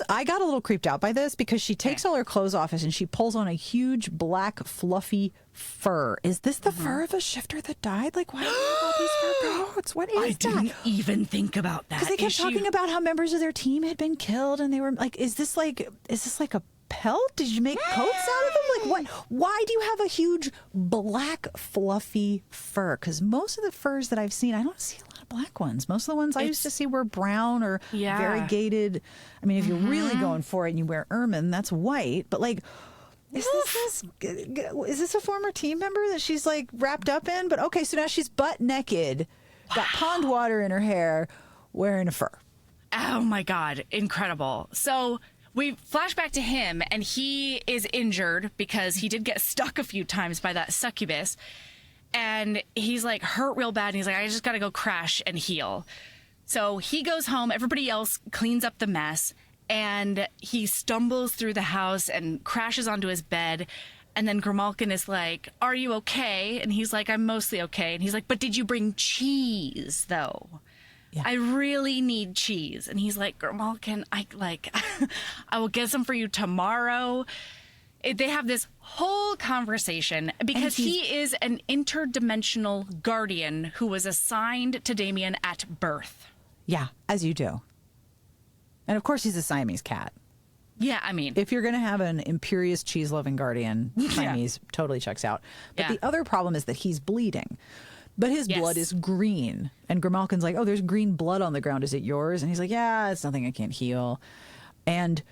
I got a little creeped out by this because she takes all her clothes off and she pulls on a huge black fluffy fur. Is this the fur of a shifter that died? Like, why do you have all these fur coats? What is that? I didn't even think about that. Because they kept talking about how members of their team had been killed, and they were like, is this like a pelt? Did you make coats out of them? Like, what? Why do you have a huge black fluffy fur? Because most of the furs that I've seen, I don't see a lot of black ones. Most of the ones I used to see were brown or variegated. I mean, if you're really going for it and you wear ermine, that's white. But like, is this a former team member that she's like wrapped up in? But okay, so now she's butt naked, got pond water in her hair, wearing a fur. Oh my God, incredible. So we flash back to him, and he is injured because he did get stuck a few times by that succubus. And he's like hurt real bad. And he's like, I just got to go crash and heal. So he goes home. Everybody else cleans up the mess. And he stumbles through the house and crashes onto his bed. And then Grimalkin is like, are you okay? And he's like, I'm mostly okay. And he's like, but did you bring cheese, though? Yeah. I really need cheese. And he's like, Grimalkin, I will get some for you tomorrow. They have this whole conversation because he is an interdimensional guardian who was assigned to Damien at birth. Yeah, as you do. And of course, he's a Siamese cat. Yeah, I mean, if you're going to have an imperious cheese-loving guardian, Siamese totally checks out. But the other problem is that he's bleeding. But his blood is green. And Grimalkin's like, oh, there's green blood on the ground. Is it yours? And he's like, yeah, it's nothing I can't heal. And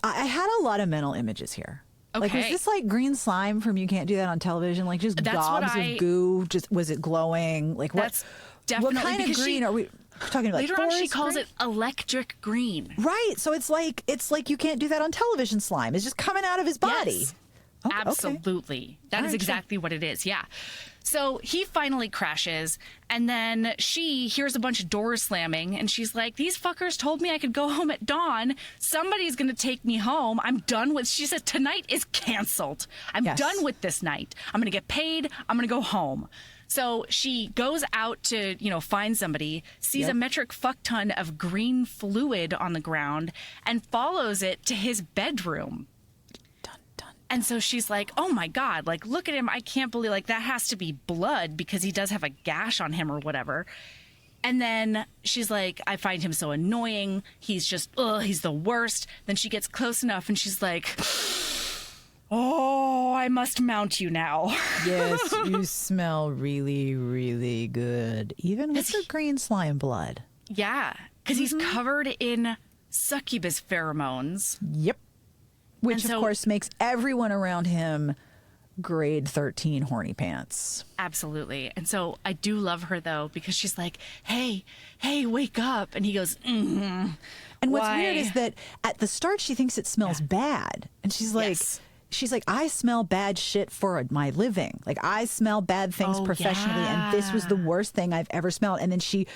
I had a lot of mental images here. Okay. Like, was this like green slime from You Can't Do That on Television? Like, just gobs of goo? Just was it glowing? Like, what kind of green are we talking about? Later on, she calls it electric green. Right. So it's like You Can't Do That on Television slime. It's just coming out of his body. Yes. Oh, absolutely. Okay. That is exactly what it is. Yeah. So he finally crashes, and then she hears a bunch of doors slamming, and she's like, these fuckers told me I could go home at dawn. Somebody's going to take me home. I'm done with... She says, tonight is canceled. I'm done with this night. I'm going to get paid. I'm going to go home. So she goes out to, find somebody, sees a metric fuck ton of green fluid on the ground, and follows it to his bedroom. And so she's like, oh, my God, like, look at him. I can't believe, like, that has to be blood because he does have a gash on him or whatever. And then she's like, I find him so annoying. He's just, he's the worst. Then she gets close enough and she's like, Oh, I must mount you now. Yes, you smell really, really good. Even with the green slime blood. Yeah, because he's covered in succubus pheromones. Yep. Which, of course, makes everyone around him grade 13 horny pants. Absolutely. And so I do love her, though, because she's like, hey, wake up. And he goes, mm-hmm. And what's weird is that at the start, she thinks it smells bad. And she's like... Yes. She's like, I smell bad shit for my living. Like, I smell bad things professionally, and this was the worst thing I've ever smelled. And then she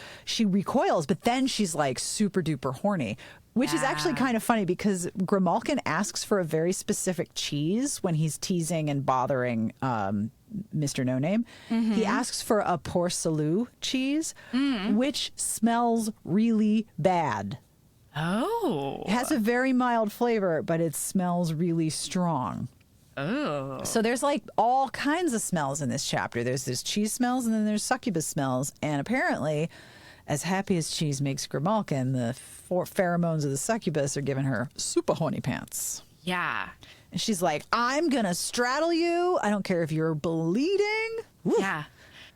recoils, but then she's like super duper horny, which is actually kind of funny because Grimalkin asks for a very specific cheese when he's teasing and bothering Mr. No Name. He asks for a Port Salut cheese, which smells really bad. Oh. It has a very mild flavor, but it smells really strong. Oh. So there's like all kinds of smells in this chapter. There's cheese smells and then there's succubus smells. And apparently, as happy as cheese makes Grimalkin, the pheromones of the succubus are giving her super horny pants. Yeah. And she's like, I'm going to straddle you. I don't care if you're bleeding. Woo. Yeah.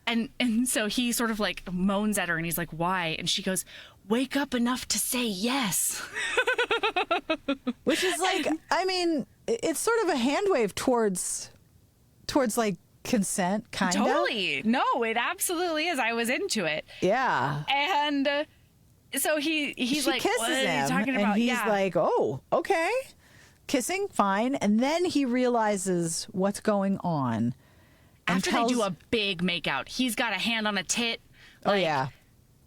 And so he sort of like moans at her and he's like, why? And she goes, wake up enough to say yes. Which is like, I mean, it's sort of a hand wave towards like consent, kind of. Totally. No, it absolutely is. I was into it. Yeah. And so he's she like, kisses what are him, you talking about? and he's like, oh, okay. Kissing, fine. And then he realizes what's going on. After they do a big makeout, he's got a hand on a tit. Oh, yeah.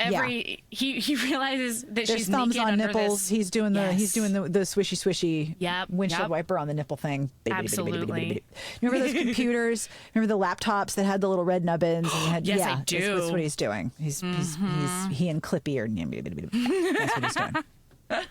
He realizes that There's she's thumbs naked on under nipples. this. He's doing the swishy windshield Yep. wiper on the nipple thing. Absolutely. Remember those computers? Remember the laptops that had the little red nubbins? And you had, Yes, I do. That's what he's doing. He and Clippy are. That's what he's doing.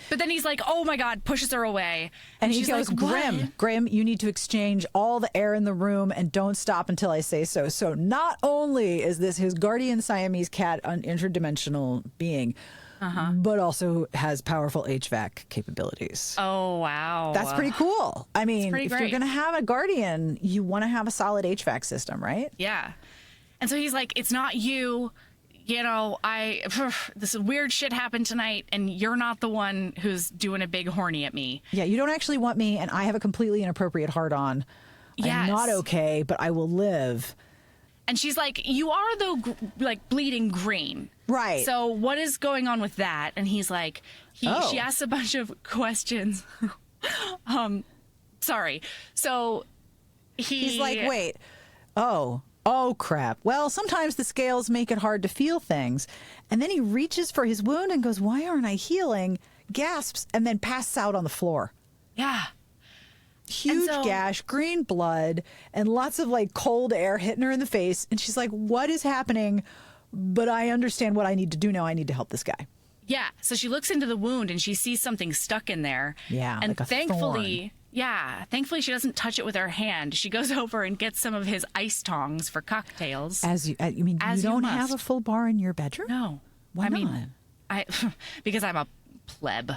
But then he's like, oh my God, pushes her away. And he she's goes, like, Grim, you need to exchange all the air in the room and don't stop until I say so. So not only is this his guardian Siamese cat, an interdimensional being, but also has powerful HVAC capabilities. Oh, wow. That's pretty cool. I mean, if great. you're going to have a guardian, you want to have a solid HVAC system, right? Yeah. And so he's like, it's not you. You know, this weird shit happened tonight, and you're not the one who's doing a big horny at me. Yeah, you don't actually want me, and I have a completely inappropriate hard-on. Yes. I'm not okay, but I will live. And she's like, you are, though, like, bleeding green. Right. So what is going on with that? And he's like, she asks a bunch of questions. Sorry. So he's like, wait, Oh, crap. Well, sometimes the scales make it hard to feel things. And then he reaches for his wound and goes, why aren't I healing? Gasps, and then passes out on the floor. Yeah. Huge gash, green blood, and lots of like cold air hitting her in the face. And she's like, what is happening? But I understand what I need to do now. I need to help this guy. Yeah. So she looks into the wound and she sees something stuck in there. Yeah. And like a thankfully... thorn. Yeah, thankfully she doesn't touch it with her hand. She goes over and gets some of his ice tongs for cocktails. You don't have a full bar in your bedroom? No. Why not? I because I'm a pleb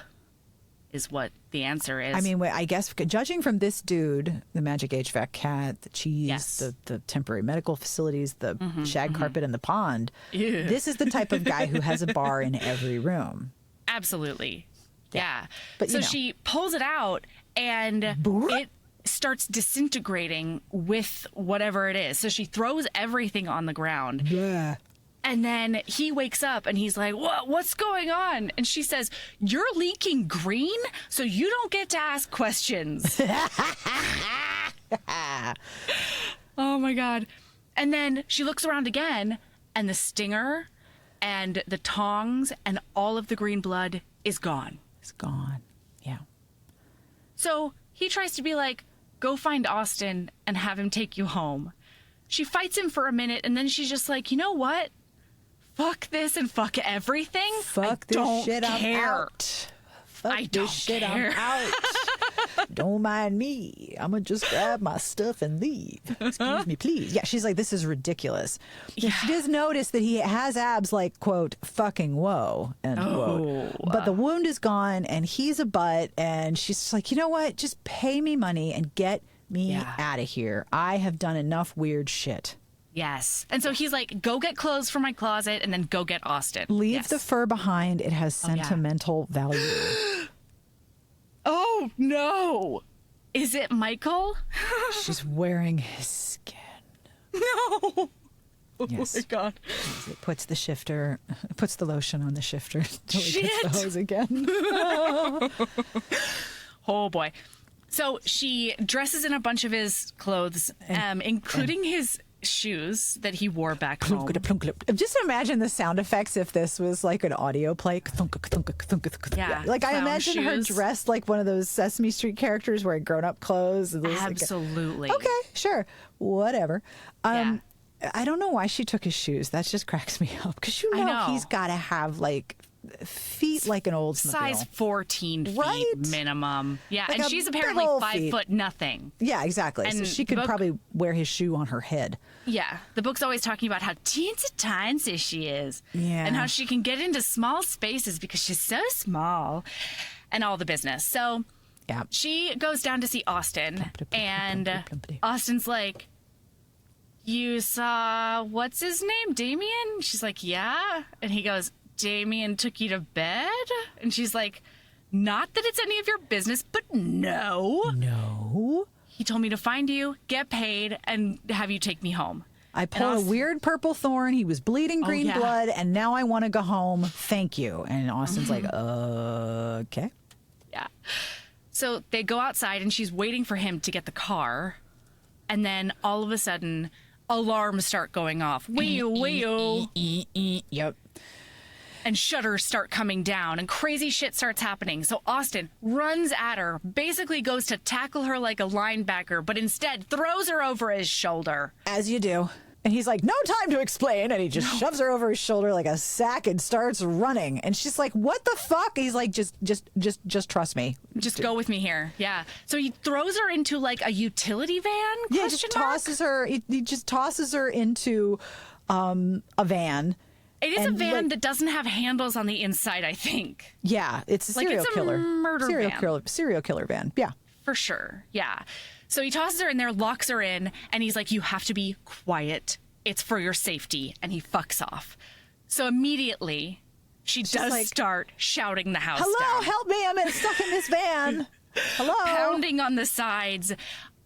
is what the answer is. I mean, I guess judging from this dude, the magic HVAC cat, the cheese, Yes. the temporary medical facilities, the shag carpet in the pond, this is the type of guy who has a bar in every room. Absolutely. Yeah. But, so she pulls it out and it starts disintegrating with whatever it is. So she throws everything on the ground. Yeah. And then he wakes up and he's like, what's going on? And she says, you're leaking green, so you don't get to ask questions. Oh, my God. And then she looks around again and the stinger and the tongs and all of the green blood is gone. It's gone. Yeah. So he tries to be like, go find Austin and have him take you home. She fights him for a minute and then she's just like, you know what? Fuck this and fuck everything. Fuck this shit, I'm out. Fuck I this don't shit, care. I'm out. Don't mind me. I'm going to just grab my stuff and leave. Excuse me, please. Yeah, she's like, this is ridiculous. Yeah. She does notice that he has abs like, quote, fucking whoa, end quote. But the wound is gone and he's a butt. And she's just like, you know what? Just pay me money and get me out of here. I have done enough weird shit. Yes. And so he's like, go get clothes from my closet and then go get Austin. Leave the fur behind. It has sentimental value. Oh, no. Is it Michael? She's wearing his skin. No. Yes. Oh, my God. It puts the lotion on the shifter until he gets the hose again. Oh, boy. So she dresses in a bunch of his clothes, including his shoes that he wore back home. Just imagine the sound effects if this was like an audio play. Yeah, like I imagine her dressed like one of those Sesame Street characters wearing grown-up clothes. Absolutely. Okay, sure, whatever. I don't know why she took his shoes. That just cracks me up because you know he's got to have like feet like an Oldsmobile. Size 14 feet minimum. Yeah, like and she's apparently 5 foot nothing. Yeah, exactly. And so she could probably wear his shoe on her head. Yeah. The book's always talking about how teensy tiny she is. Yeah. And how she can get into small spaces because she's so small and all the business. So she goes down to see Austin and Austin's like, you saw, what's his name, Damien? She's like, yeah. And he goes, Damien took you to bed? And she's like, not that it's any of your business, but no. No. He told me to find you, get paid, and have you take me home. I pulled a weird purple thorn. He was bleeding green blood, and now I want to go home. Thank you. And Austin's like, okay. Yeah. So they go outside, and she's waiting for him to get the car. And then all of a sudden, alarms start going off. Wee-oo. Yep. And shutters start coming down and crazy shit starts happening. So Austin runs at her, basically goes to tackle her like a linebacker, but instead throws her over his shoulder. As you do. And he's like, no time to explain. And he just shoves her over his shoulder like a sack and starts running. And she's like, what the fuck? He's like, just trust me. Just go with me here. Yeah. So he throws her into like a utility van? Yeah, just tosses her. He just tosses her into a van. It is a van that doesn't have handles on the inside, I think. Yeah, it's a serial killer. Serial killer van. Yeah. For sure. Yeah. So he tosses her in there, locks her in, and he's like, you have to be quiet. It's for your safety. And he fucks off. So immediately, she does start shouting the house down. Hello, help me. I'm stuck in this van. Hello. Pounding on the sides.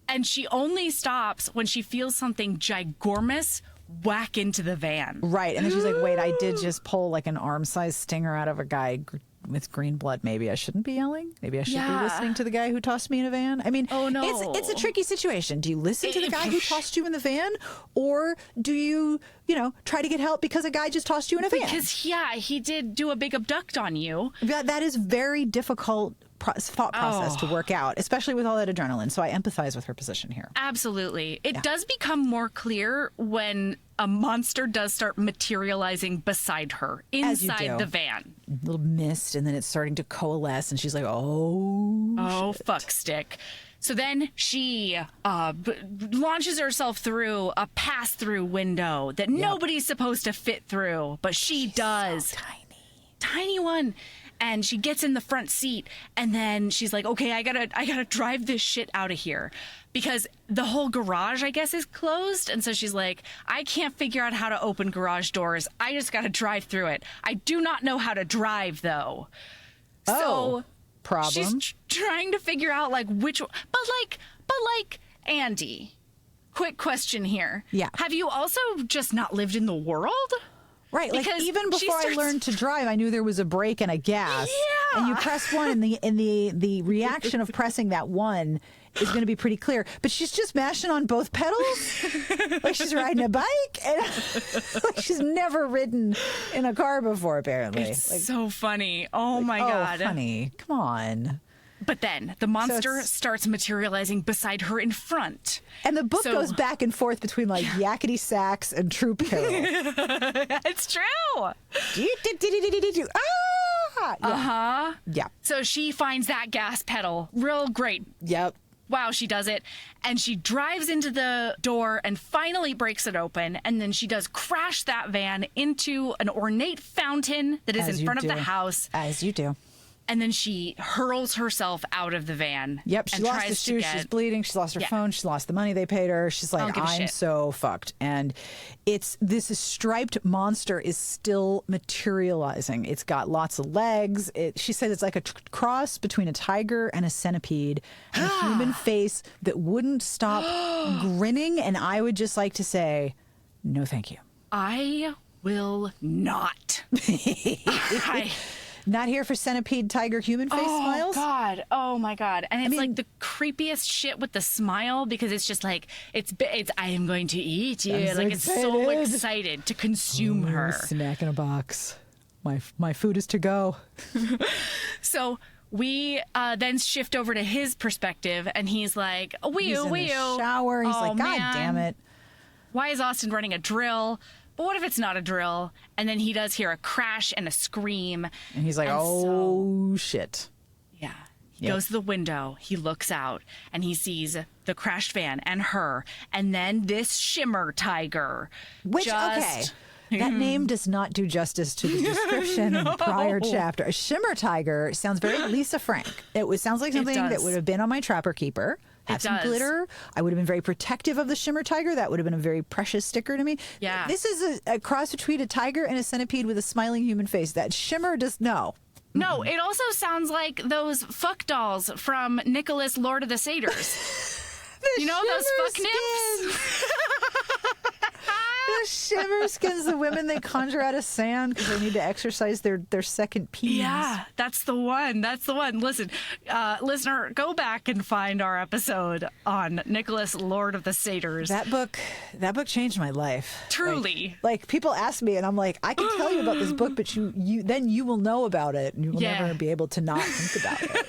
And she only stops when she feels something ginormous whack into the van. Right. And then she's like, wait, I did just pull like an arm-sized stinger out of a guy with green blood. Maybe I shouldn't be yelling. Maybe I should be listening to the guy who tossed me in a van. I mean, it's a tricky situation. Do you listen to the guy who tossed you in the van? Or do you try to get help because a guy just tossed you in a van? Because, he did do a big abduct on you. That is very difficult thought process to work out, especially with all that adrenaline. So I empathize with her position here. Absolutely. It does become more clear when a monster does start materializing beside her inside the van. A little mist, and then it's starting to coalesce, and she's like, oh shit. Fuck stick. So then she launches herself through a pass-through window that nobody's supposed to fit through, but she does. So tiny one. And she gets in the front seat, and then she's like, okay, I gotta drive this shit out of here. Because the whole garage, I guess, is closed. And so she's like, I can't figure out how to open garage doors. I just gotta drive through it. I do not know how to drive, though. So problem. She's trying to figure out, like, which one. But Andy, quick question here. Yeah. Have you also just not lived in the world? Right, like even before I learned to drive, I knew there was a brake and a gas. Yeah. And you press one, and the reaction of pressing that one is going to be pretty clear. But she's just mashing on both pedals, like she's riding a bike, and like she's never ridden in a car before. Apparently, it's so funny. Oh my god, funny! Come on. But then the monster starts materializing beside her in front. And the book goes back and forth between like yakety sax and troop carol. It's true. Yeah. So she finds that gas pedal real great. Yep. Wow, she does it. And she drives into the door and finally breaks it open. And then she does crash that van into an ornate fountain that is in front of the house. As you do. And then she hurls herself out of the van. Yep, she lost the shoes. She's bleeding. She's lost her phone. She's lost the money they paid her. She's like, I'm so fucked. And this striped monster is still materializing. It's got lots of legs. She said it's like a cross between a tiger and a centipede, and a human face that wouldn't stop grinning. And I would just like to say, no, thank you. I will not. Not here for centipede, tiger, human face smiles? Oh my God. And it's like the creepiest shit with the smile, because it's just like, it's I am going to eat you. Like it's so excited to consume her. Snack in a box. My food is to go. So we then shift over to his perspective, and he's like, He's in the shower. He's like, God damn it. Why is Austin running a drill? But what if it's not a drill? And then he does hear a crash and a scream. And he's like, shit. Yeah. He goes to the window. He looks out and he sees the crashed van and her. And then this shimmer tiger. That name does not do justice to the description in the prior chapter. A shimmer tiger sounds very Lisa Frank. Sounds like something that would have been on my Trapper Keeper. Have some glitter. I would have been very protective of the shimmer tiger. That would have been a very precious sticker to me. Yeah. This is a cross between a tiger and a centipede with a smiling human face. That shimmer does no. No, it also sounds like those fuck dolls from Nicholas Lord of the Satyrs. You know those fuck nymphs? The shimmer skins, the women they conjure out of sand because they need to exercise their second penis. Yeah, that's the one. That's the one. Listen, listener, go back and find our episode on Nicholas Lord of the Satyrs. That book changed my life. Truly. Like people ask me, and I'm like, I can tell you about this book, but you will know about it, and you will never be able to not think about it.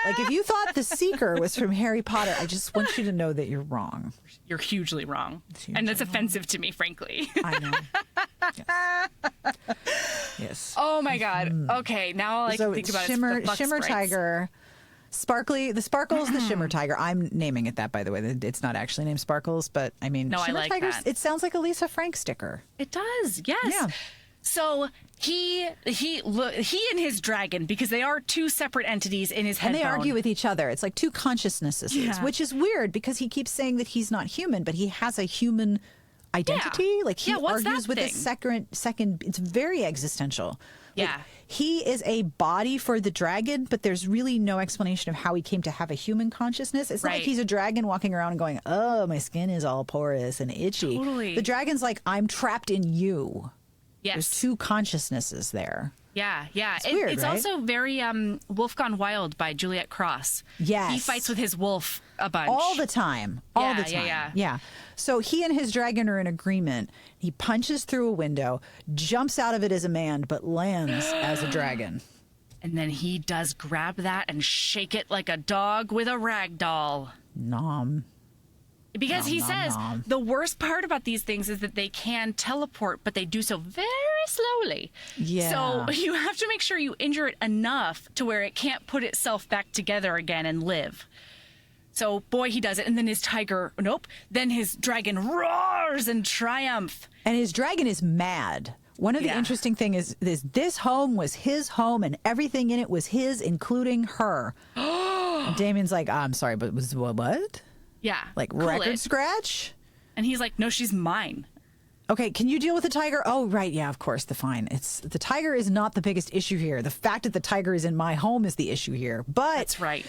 Like, if you thought The Seeker was from Harry Potter, I just want you to know that you're wrong. You're hugely wrong. And it's offensive to me, frankly. I know. Yes. Oh, my God. Okay, now all I can think about is the fuck Shimmer sprites. Tiger. The Sparkles, the Shimmer Tiger. I'm naming it that, by the way. It's not actually named Sparkles, but I mean, no, Shimmer I like Tigers, that. It sounds like a Lisa Frank sticker. It does, yes. Yeah. So he and his dragon, because they are two separate entities in his head. And they argue with each other. It's like two consciousnesses, which is weird because he keeps saying that he's not human, but he has a human identity. Like he argues with his second. It's very existential. Like, he is a body for the dragon, but there's really no explanation of how he came to have a human consciousness. It's not like he's a dragon walking around and going, oh, my skin is all porous and itchy. Totally. The dragon's like, I'm trapped in you. Yes. There's two consciousnesses there. Yeah. It's weird, it's right? also very Wolf Gone Wild by Juliet Cross. Yes. He fights with his wolf a bunch. All the time. Yeah. So he and his dragon are in agreement. He punches through a window, jumps out of it as a man, but lands as a dragon. And then he does grab that and shake it like a dog with a rag doll. Nom. Because he says the worst part about these things is that they can teleport, but they do so very slowly. Yeah. So you have to make sure you injure it enough to where it can't put itself back together again and live. So, boy, he does it. And then his then his dragon roars in triumph. And his dragon is mad. One of the interesting things is this home was his home and everything in it was his, including her. And Damien's like, I'm sorry, but was what? Yeah. Like record scratch? And he's like, no, she's mine. Okay, can you deal with the tiger? Oh, right. Yeah, of course. Fine. The tiger is not the biggest issue here. The fact that the tiger is in my home is the issue here. But that's right.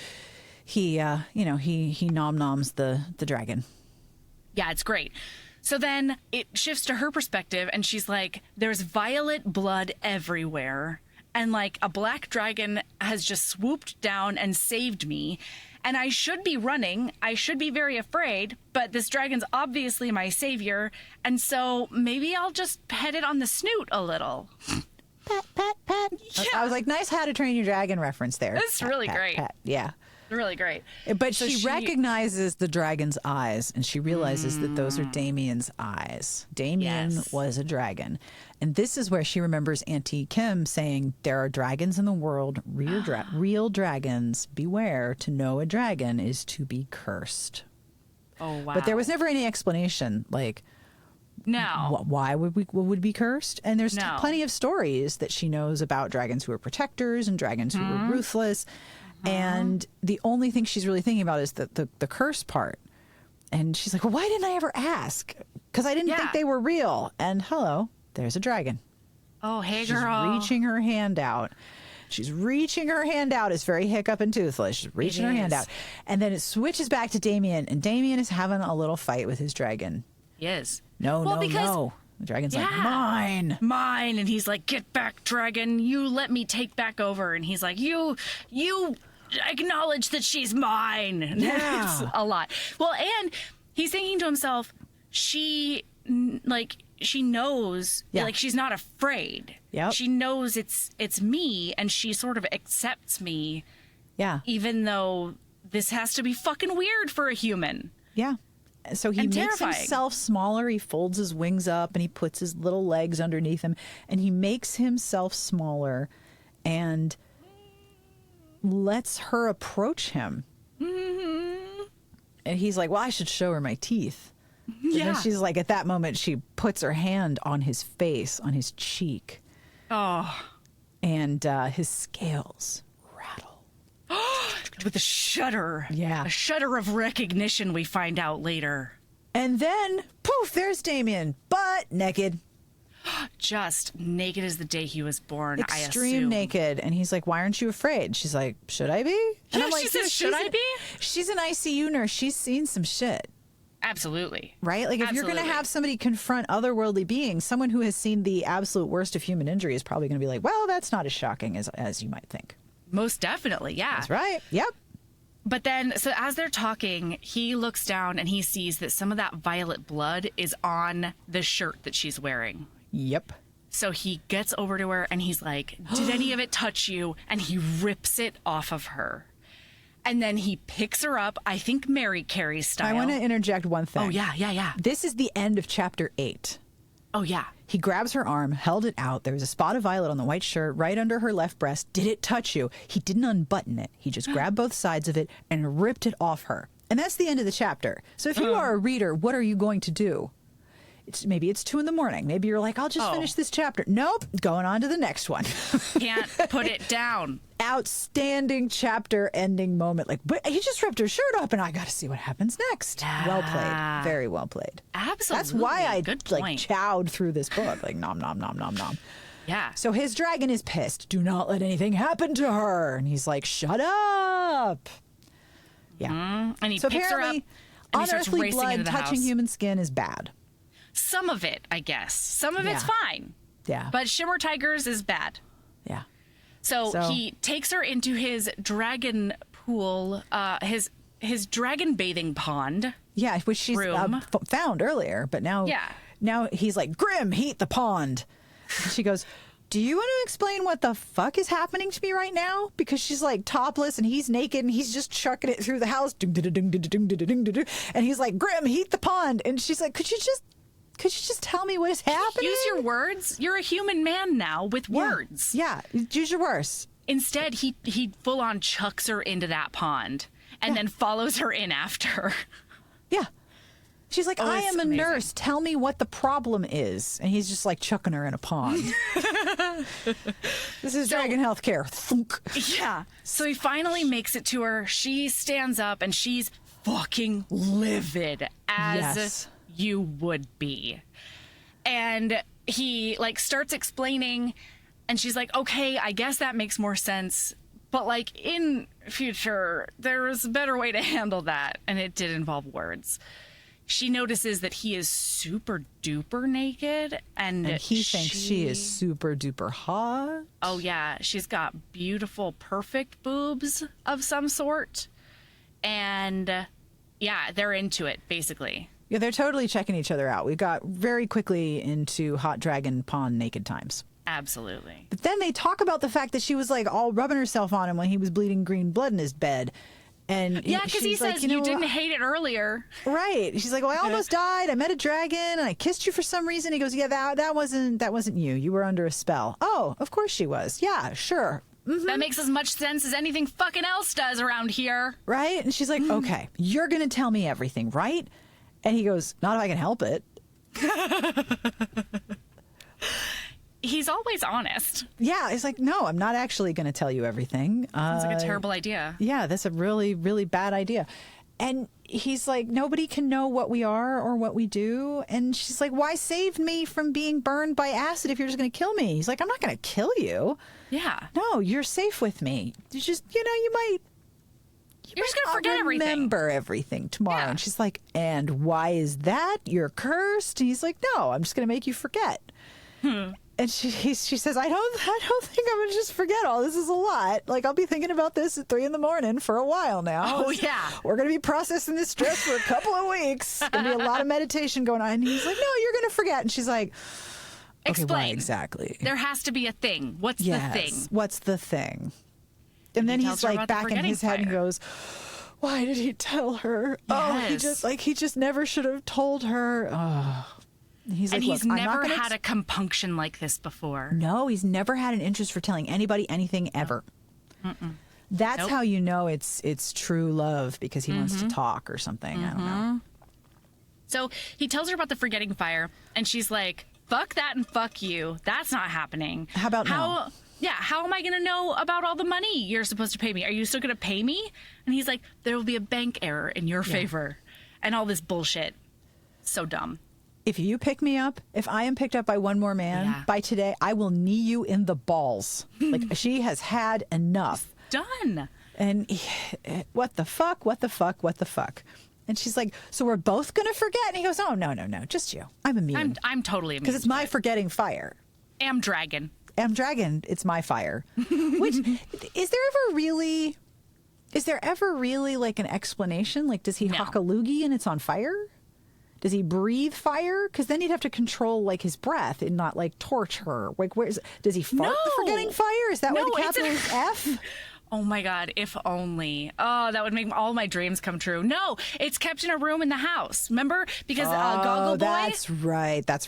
He nom-noms the dragon. Yeah, it's great. So then it shifts to her perspective and she's like, there's violet blood everywhere. And like a black dragon has just swooped down and saved me. And I should be running. I should be very afraid. But this dragon's obviously my savior. And so maybe I'll just pet it on the snoot a little. Pat, pat, pat. Yeah. I was like, nice How to Train Your Dragon reference there. That's really great. Pat. Yeah. Really great. But So she recognizes the dragon's eyes, and she realizes that those are Damien's eyes. Damien was a dragon. And this is where she remembers Auntie Kim saying, there are dragons in the world, real dragons. Beware, to know a dragon is to be cursed. Oh, wow. But there was never any explanation, like, no. Why would be cursed? And there's plenty of stories that she knows about dragons who are protectors and dragons who were ruthless. And the only thing she's really thinking about is the curse part. And she's like, well, why didn't I ever ask? Because I didn't think they were real. And hello, there's a dragon. Oh, hey, She's girl. reaching her hand out. She's reaching her hand out. It's very hiccup and toothless. She's reaching her hand out. And then it switches back to Damien. And Damien is having a little fight with his dragon. He is. No. The dragon's like, mine. And he's like, get back, dragon. You let me take back over. And he's like, you acknowledge that she's mine. Yeah. It's a lot. Well, and he's thinking to himself, she knows, like, she's not afraid. Yep. She knows it's me, and she sort of accepts me. Yeah. Even though this has to be fucking weird for a human. Yeah. So he makes terrifying. himself smaller. He folds his wings up and he puts his little legs underneath him, and he makes himself smaller and lets her approach him. Mm-hmm. And he's like, well, I should show her my teeth. And then she's like, at that moment, she puts her hand on his face, on his cheek. Oh. And his scales rattle. With a shudder. Yeah. A shudder of recognition, we find out later. And then, poof, there's Damien, butt naked. Just naked as the day he was born, I assume. Extreme naked. And he's like, why aren't you afraid? She's like, should I be? And I'm like, she says, should I be? She's an ICU nurse. She's seen some shit. Absolutely. Right? Like, if you're going to have somebody confront otherworldly beings, someone who has seen the absolute worst of human injury is probably going to be like, well, that's not as shocking as you might think. Most definitely, yeah. That's right. Yep. But then, so as they're talking, he looks down and he sees that some of that violet blood is on the shirt that she's wearing. Yep. So he gets over to her and he's like, did any of it touch you? And he rips it off of her. And then he picks her up, I think Mary Carey style. I want to interject one thing. Oh, yeah. This is the end of chapter 8. Oh, yeah. He grabs her arm, held it out. There was a spot of violet on the white shirt right under her left breast. Did it touch you? He didn't unbutton it. He just grabbed both sides of it and ripped it off her. And that's the end of the chapter. So if you are a reader, what are you going to do? Maybe it's 2 a.m. Maybe you're like, I'll just finish this chapter. Nope. Going on to the next one. Can't put it down. Outstanding chapter ending moment. Like, but he just ripped her shirt up and I got to see what happens next. Well played. Very well played. Absolutely. That's why I Good like point. chowed through this book. Like, nom, nom, nom, nom, nom. Yeah. So his dragon is pissed. Do not let anything happen to her. And he's like, shut up. Yeah. And he So picks her up apparently, and he starts unearthly racing blood into the touching house. human skin is bad. Some of it, I guess. Some of it's Yeah. fine. Yeah. But Shimmer Tigers is bad. Yeah. So he takes her into his dragon pool, his dragon bathing pond. Yeah, which she's room. found earlier, but now he's like, Grim, heat the pond. And she goes, do you want to explain what the fuck is happening to me right now? Because she's like topless and he's naked and he's just chucking it through the house. And he's like, Grim, heat the pond. And she's like, could you just tell me what is happening? Use your words. You're a human man now with words. Yeah, use your words. Instead, he full on chucks her into that pond and then follows her in after. Yeah. She's like, I am a amazing. nurse. Tell me what the problem is. And he's just like chucking her in a pond. This is Dragon Healthcare. Thunk. Yeah. So he finally makes it to her. She stands up and she's fucking livid as you would be. And he like starts explaining and she's like, okay, I guess that makes more sense. But like in future, there is a better way to handle that. And it did involve words. She notices that he is super duper naked and he thinks she is super duper hot. Oh yeah, she's got beautiful, perfect boobs of some sort. And yeah, they're into it basically. Yeah, they're totally checking each other out. We got very quickly into hot dragon pond naked times. Absolutely. But then they talk about the fact that she was like all rubbing herself on him when he was bleeding green blood in his bed. And yeah, because he says you didn't hate it earlier. Right. She's like, well, I almost died. I met a dragon and I kissed you for some reason. He goes, yeah, that wasn't you. You were under a spell. Oh, of course she was. Yeah, sure. Mm-hmm. That makes as much sense as anything fucking else does around here. Right? And she's like, okay, you're going to tell me everything, right? And he goes, not if I can help it. He's always honest. Yeah, he's like, no, I'm not actually going to tell you everything. Sounds like a terrible idea. Yeah, that's a really, really bad idea. And he's like, nobody can know what we are or what we do. And she's like, why save me from being burned by acid if you're just going to kill me? He's like, I'm not going to kill you. Yeah. No, you're safe with me. You just, you're just going to forget everything. Remember everything tomorrow. Yeah. And she's like, and why is that? You're cursed. And he's like, no, I'm just going to make you forget. And she says, I don't think I'm going to just forget all. This is a lot. Like, I'll be thinking about this at 3 a.m. for a while now. Oh, yeah. We're going to be processing this stress for a couple of weeks. Going to be a lot of meditation going on. And he's like, no, you're going to forget. And she's like, okay, explain. why exactly? There has to be a thing. What's the thing? What's the thing? And then he's like back in his head and goes, why did he tell her? Yes. Oh, he just never should have told her. Oh. He's like, he's never had a compunction like this before. No, he's never had an interest for telling anybody anything ever. That's how you know it's true love, because he wants to talk or something. I don't know. So he tells her about the forgetting fire, and she's like, fuck that and fuck you. That's not happening. How about now? Yeah, how am I going to know about all the money you're supposed to pay me? Are you still going to pay me? And he's like, there will be a bank error in your favor. And all this bullshit. So dumb. If you pick me up, if I am picked up by one more man by today, I will knee you in the balls. Like, she has had enough. Done. And what the fuck? What the fuck? What the fuck? And she's like, so we're both going to forget? And he goes, oh, no, just you. I'm immune. I'm totally immune. Because it's my forgetting fire. Am dragon, it's my fire. Which, is there ever really like an explanation? Like, does he hock a loogie and it's on fire? Does he breathe fire? Because then he'd have to control like his breath and not like torch her. Like, does he fart the forgetting fire? Is that why the capital is F? Oh my God, if only. Oh, that would make all my dreams come true. No, it's kept in a room in the house. Remember? Because Goggle Boy. That's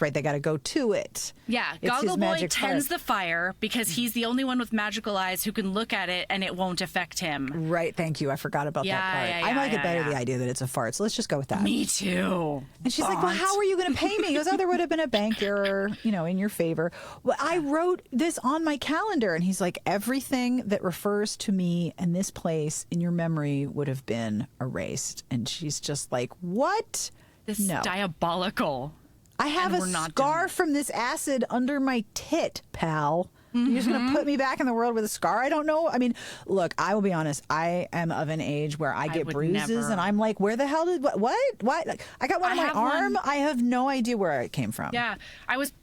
right. They got to go to it. Yeah, Goggle Boy tends the fire because he's the only one with magical eyes who can look at it and it won't affect him. Right. Thank you. I forgot about that part. I like it better, the idea that it's a fart. So let's just go with that. Me too. And she's like, well, how are you going to pay me? He goes, oh, there would have been a bank error, in your favor. Well, I wrote this on my calendar. And he's like, everything that refers to me and this place in your memory would have been erased. And she's just like, what? This is diabolical. I have a scar from this acid under my tit, pal. You're just going to put me back in the world with a scar? I don't know. I mean, look, I will be honest. I am of an age where I get bruises and I'm like, where the hell did what? Like, I got one on my arm. I have no idea where it came from. Yeah, I was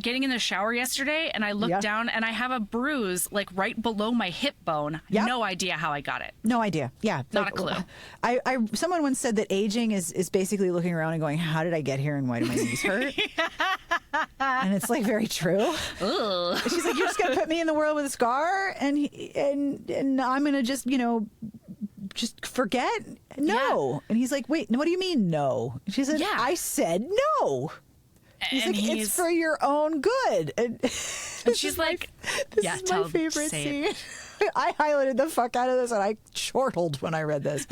getting in the shower yesterday and I looked down and I have a bruise like right below my hip bone. No idea how I got it. No idea. Yeah, not a clue. Someone once said that aging is basically looking around and going, how did I get here and why do my knees hurt? And it's like very true. Ugh. She's like, you're just going to put me in the world with a scar and I'm going to just, just forget? No. Yeah. And he's like, wait, what do you mean no? She said, I said no. He's like, it's for your own good. And she's like, this is my favorite scene. I highlighted the fuck out of this and I chortled when I read this.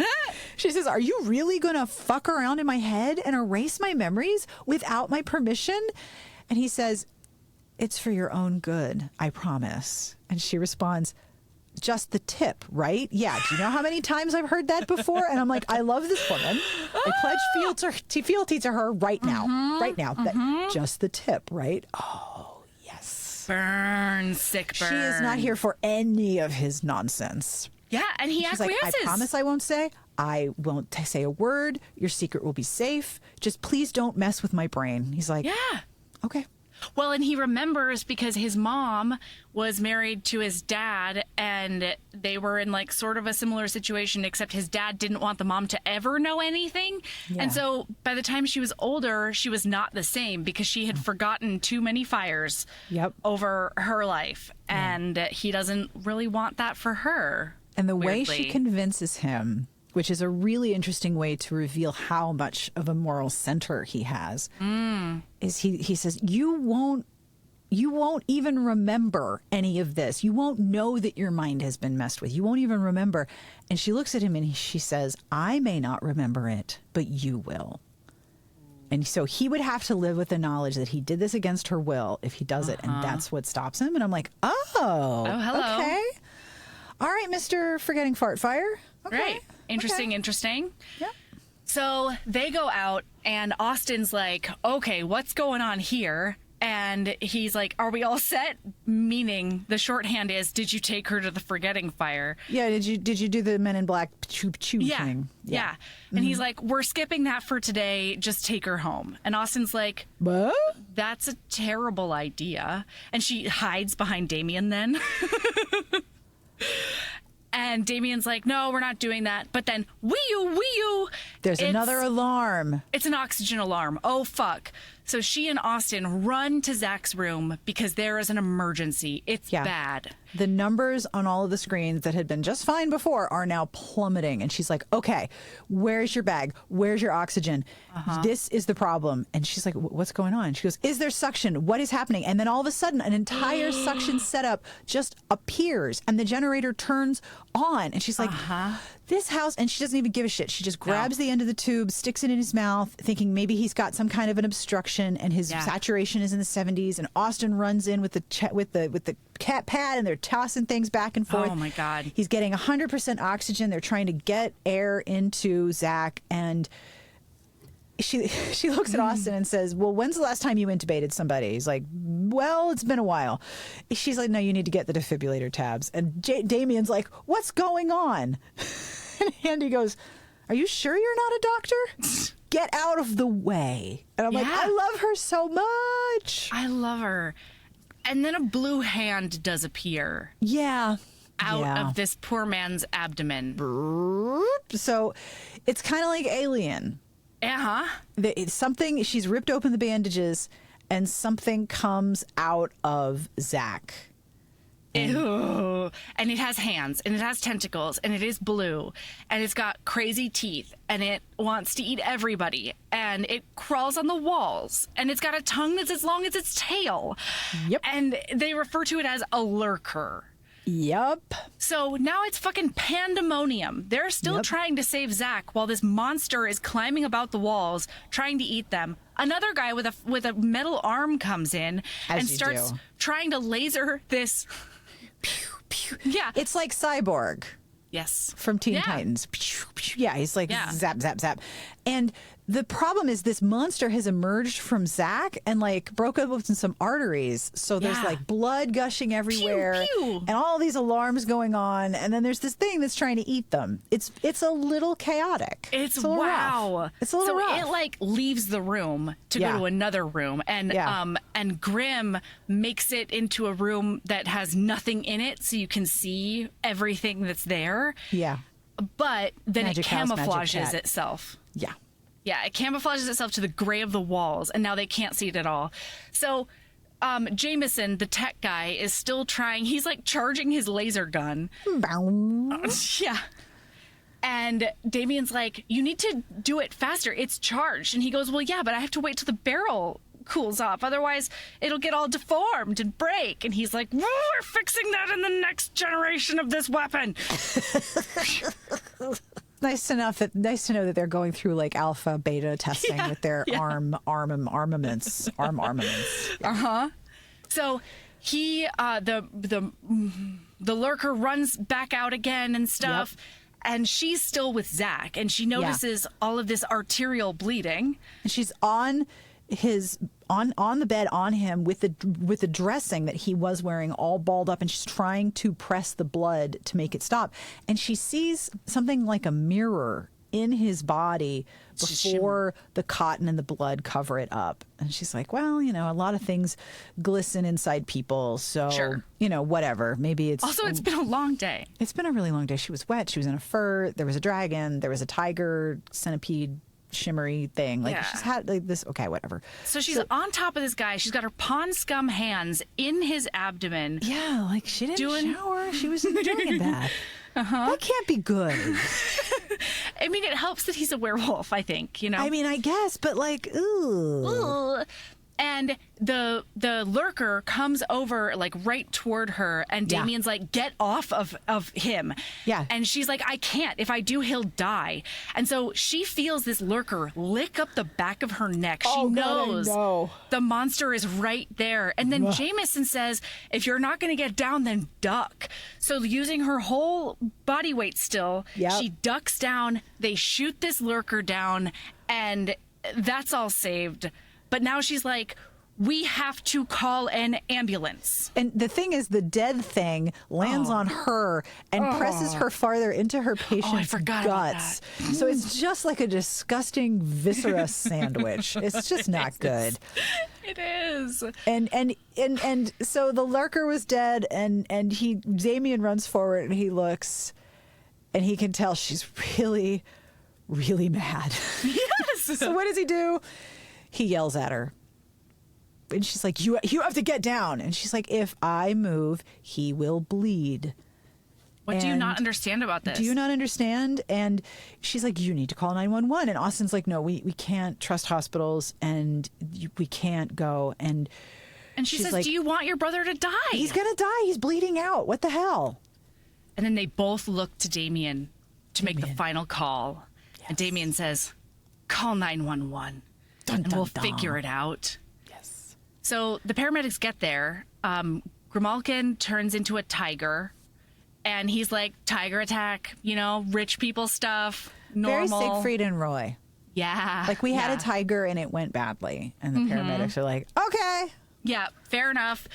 She says, are you really going to fuck around in my head and erase my memories without my permission? And he says, it's for your own good, I promise. And she responds, just the tip, right? Yeah. Do you know how many times I've heard that before? And I'm like, I love this woman. I pledge fealty to her right now. Right now. Just the tip, right? Oh, yes. Burn, sick burn. She is not here for any of his nonsense. Yeah, and he acquiesces. Like, I promise I won't say. I won't say a word. Your secret will be safe. Just please don't mess with my brain. He's like, yeah. Okay. Well, and he remembers because his mom was married to his dad and they were in like sort of a similar situation, except his dad didn't want the mom to ever know anything. Yeah. And so by the time she was older, she was not the same because she had forgotten too many fires over her life. And he doesn't really want that for her. And the way she weirdly. convinces him, which is a really interesting way to reveal how much of a moral center he has, is he says, you won't even remember any of this. You won't know that your mind has been messed with. You won't even remember. And she looks at him and she says, I may not remember it, but you will. And so he would have to live with the knowledge that he did this against her will if he does it. And that's what stops him. And I'm like, oh, hello. Okay. All right, Mr. Forgetting Fart Fire. Okay. Right. Interesting. Yeah. So they go out and Austin's like, okay, what's going on here? And he's like, are we all set? Meaning the shorthand is, did you take her to the Forgetting Fire? Yeah. Did you do the Men in Black choo thing? Yeah. And he's like, we're skipping that for today. Just take her home. And Austin's like, What? that's a terrible idea. And she hides behind Damien then. And Damien's like, no, we're not doing that. But then, wee-oo. There's another alarm. It's an oxygen alarm. Oh, fuck. So she and Austin run to Zach's room because there is an emergency. It's bad. The numbers on all of the screens that had been just fine before are now plummeting. And she's like, okay, where's your bag? Where's your oxygen? This is the problem. And she's like, what's going on? She goes, is there suction? What is happening? And then all of a sudden, an entire suction setup just appears and the generator turns on. And she's like, this house, and she doesn't even give a shit. She just grabs the end of the tube, sticks it in his mouth, thinking maybe he's got some kind of an obstruction and his saturation is in the 70s. And Austin runs in with the cat pad and they're tossing things back and forth. Oh my God. He's getting 100% oxygen. They're trying to get air into Zach, and she looks at Austin and says, well, when's the last time you intubated somebody? He's like, well, it's been a while. She's like, no, you need to get the defibrillator tabs. And Damien's like, what's going on? And Andy goes, are you sure you're not a doctor? Get out of the way. And I'm like, I love her so much. I love her. And then a blue hand does appear. Yeah. Out of this poor man's abdomen. So it's kind of like Alien. Something, she's ripped open the bandages and something comes out of Zach. Ew. And it has hands and it has tentacles and it is blue and it's got crazy teeth and it wants to eat everybody and it crawls on the walls and it's got a tongue that's as long as its tail. Yep. And they refer to it as a lurker. Yep. So now it's fucking pandemonium. They're still trying to save Zach while this monster is climbing about the walls, trying to eat them. Another guy with a metal arm comes in and starts trying to laser this. Pew, pew. Yeah. It's like Cyborg. Yes. From Teen Titans. Yeah, he's like zap, zap, zap. And the problem is this monster has emerged from Zach and like broke open some arteries. So there's like blood gushing everywhere pew, pew. and all these alarms going on. And then there's this thing that's trying to eat them. It's a little chaotic. It's a little wow. rough. It's a little rough. It like leaves the room to go to another room and Grimm makes it into a room that has nothing in it so you can see everything that's there. Yeah. But then Magic it house, magic camouflages cat. itself. Yeah. Yeah, it camouflages itself to the gray of the walls, and now they can't see it at all. So Jameson, the tech guy, is still trying. He's like charging his laser gun. Yeah. And Damien's like, you need to do it faster. It's charged. And he goes, well, yeah, but I have to wait till the barrel cools off. Otherwise, it'll get all deformed and break. And he's like, we're fixing that in the next generation of this weapon. Nice to know that they're going through like alpha beta testing with their armaments. So he the lurker runs back out again and stuff, and she's still with Zach, and she notices all of this arterial bleeding, and she's on the bed on him with the dressing that he was wearing all balled up, and she's trying to press the blood to make it stop, and she sees something like a mirror in his body before the cotton and the blood cover it up, and she's like, well, a lot of things glisten inside people, so whatever, maybe it's also it's been a long day. It's been a really long day. She was wet, she was in a fur, there was a dragon, there was a tiger, centipede, shimmery thing. Like she's had like this. Okay, whatever. So she's on top of this guy. She's got her pond scum hands in his abdomen. Yeah, like she didn't shower. She was in the dragon bath. That can't be good. I mean, it helps that he's a werewolf, I think, you know? I mean, I guess, but like, ooh. Ooh. And the lurker comes over like right toward her, and Damien's like, get off of him. Yeah. And she's like, I can't. If I do, he'll die. And so she feels this lurker lick up the back of her neck. She knows the monster is right there. And then Jameson says, if you're not going to get down, then duck. So using her whole body weight still, she ducks down. They shoot this lurker down, and that's all saved. But now she's like, we have to call an ambulance. And the thing is, the dead thing lands on her and presses her farther into her patient's guts. So it's just like a disgusting viscera sandwich. It's just not good. It is. And so the lurker was dead, and Damien runs forward and he looks, and he can tell she's really, really mad. Yes. So what does he do? He yells at her. And she's like, you have to get down. And she's like, if I move, he will bleed. What do you not understand about this? Do you not understand? And she's like, you need to call 911. And Austin's like, no, we can't trust hospitals, and we can't go. And she says, like, do you want your brother to die? He's going to die. He's bleeding out. What the hell? And then they both look to Damien to make the final call. Yes. And Damien says, call 911. And we'll figure it out. Yes. So the paramedics get there. Grimalkin turns into a tiger. And he's like, tiger attack, you know, rich people stuff, normal. Very Siegfried and Roy. Yeah. Like we had a tiger and it went badly. And the paramedics are like, okay. Yeah, fair enough.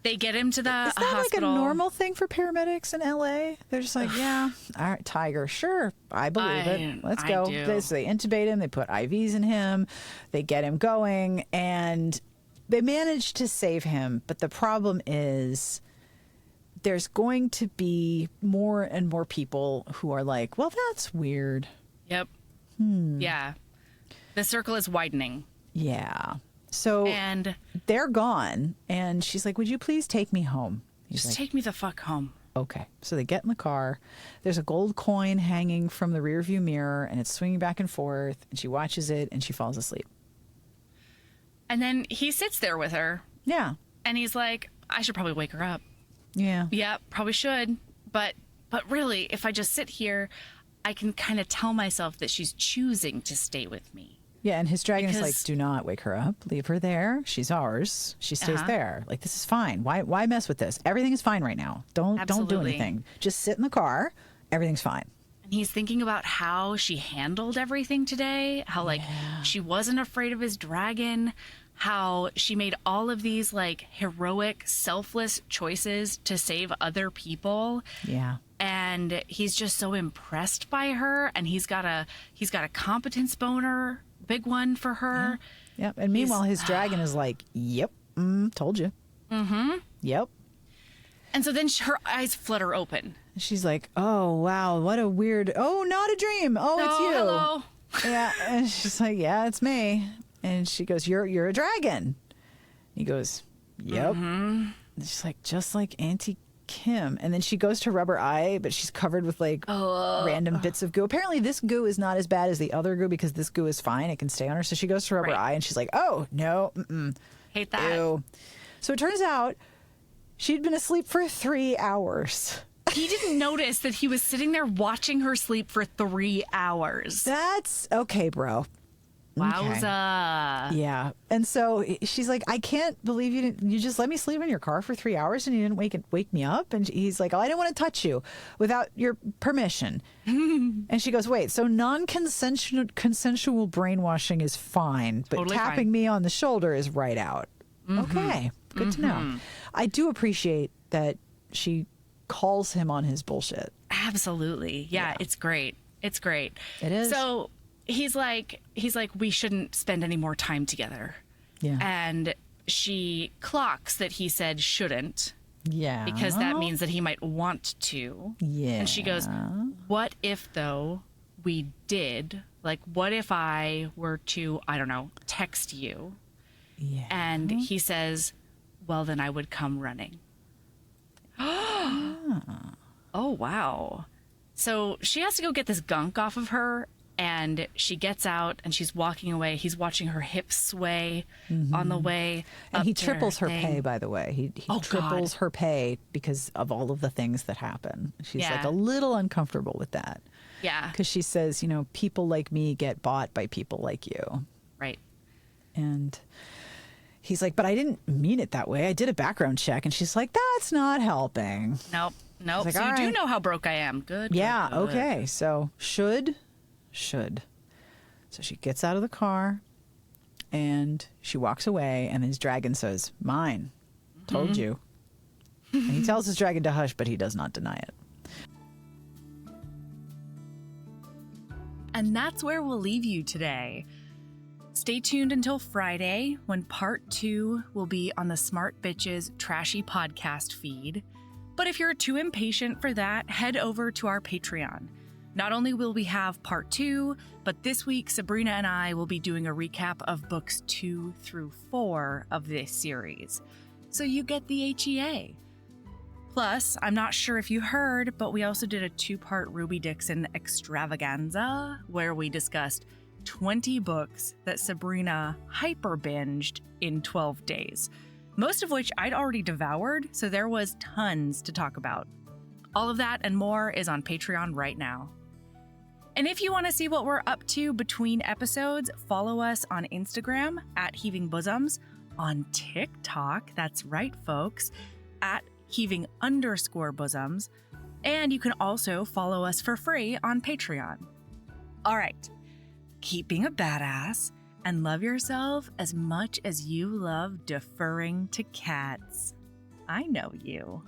They get him to the hospital. Is that like a normal thing for paramedics in LA? They're just like, yeah, all right, tiger, sure, I believe it. Let's go. So they intubate him, they put IVs in him, they get him going, and they manage to save him. But the problem is there's going to be more and more people who are like, well, that's weird. Yep. Yeah. The circle is widening. Yeah. So they're gone, and she's like, would you please take me home? Just like, take me the fuck home. Okay. So they get in the car. There's a gold coin hanging from the rearview mirror, and it's swinging back and forth, and she watches it, and she falls asleep. And then he sits there with her. Yeah. And he's like, I should probably wake her up. Yeah. Yeah, probably should. But really, if I just sit here, I can kind of tell myself that she's choosing to stay with me. Yeah, and his dragon is like, do not wake her up. Leave her there. She's ours. She stays there. Like, this is fine. Why mess with this? Everything is fine right now. Don't do anything. Just sit in the car. Everything's fine. And he's thinking about how she handled everything today. How, like, she wasn't afraid of his dragon. How she made all of these, like, heroic, selfless choices to save other people. Yeah. And he's just so impressed by her. And he's got a competence boner. Big one for her. Yeah. Yep. And meanwhile, his dragon is like, yep, told you. Mm-hmm. Yep. And so then her eyes flutter open. She's like, oh, wow, what a weird, oh, not a dream. Oh, it's you. Hello. Yeah. And she's like, yeah, it's me. And she goes, you're a dragon. He goes, yep. And she's like, just like Auntie Kim. And then she goes to rub her eye, but she's covered with like random bits of goo. Apparently this goo is not as bad as the other goo because this goo is fine. It can stay on her. So she goes to rub her eye and she's like, oh, no. Hate that. Ew. So it turns out she'd been asleep for 3 hours. He didn't notice that he was sitting there watching her sleep for 3 hours. That's okay, bro. Wowza. Okay. Yeah. And so she's like, I can't believe you just let me sleep in your car for 3 hours and you didn't wake me up. And he's like, oh, I didn't want to touch you without your permission. And she goes, wait, so consensual brainwashing is fine, but totally tapping me on the shoulder is right out. Okay. Good to know. I do appreciate that she calls him on his bullshit. Absolutely. Yeah. It's great. It's great. It is. So he's like, we shouldn't spend any more time together. Yeah. And she clocks that he said shouldn't. Yeah. Because that means that he might want to. Yeah. And she goes, what if, though, we did? Like, what if I were to, I don't know, text you? Yeah. And he says, well, then I would come running. Oh, wow. So she has to go get this gunk off of her, and she gets out and she's walking away. He's watching her hips sway on the way. And he triples her pay, by the way. He triples God. her pay because of all of the things that happen. She's Yeah. like a little uncomfortable with that. Yeah. Because she says, you know, people like me get bought by people like you. Right. And he's like, but I didn't mean it that way. I did a background check. And she's like, that's not helping. Nope. Like, So you do right. know how broke I am. Good. Yeah, good. okay. So should. So she gets out of the car and she walks away, and his dragon says, mine. Told you. And he tells his dragon to hush, but he does not deny it. And that's where we'll leave you today. Stay tuned until Friday, when part 2 will be on the Smart Bitches Trashy podcast feed. But if you're too impatient for that, head over to our Patreon. Not only will we have part 2, but this week Sabrina and I will be doing a recap of books 2 through 4 of this series. So you get the HEA. Plus, I'm not sure if you heard, but we also did a 2-part Ruby Dixon extravaganza where we discussed 20 books that Sabrina hyper-binged in 12 days. Most of which I'd already devoured, so there was tons to talk about. All of that and more is on Patreon right now. And if you want to see what we're up to between episodes, follow us on Instagram at Heaving Bosoms, on TikTok, that's right, folks, at Heaving_Bosoms, and you can also follow us for free on Patreon. All right, keep being a badass and love yourself as much as you love deferring to cats. I know you.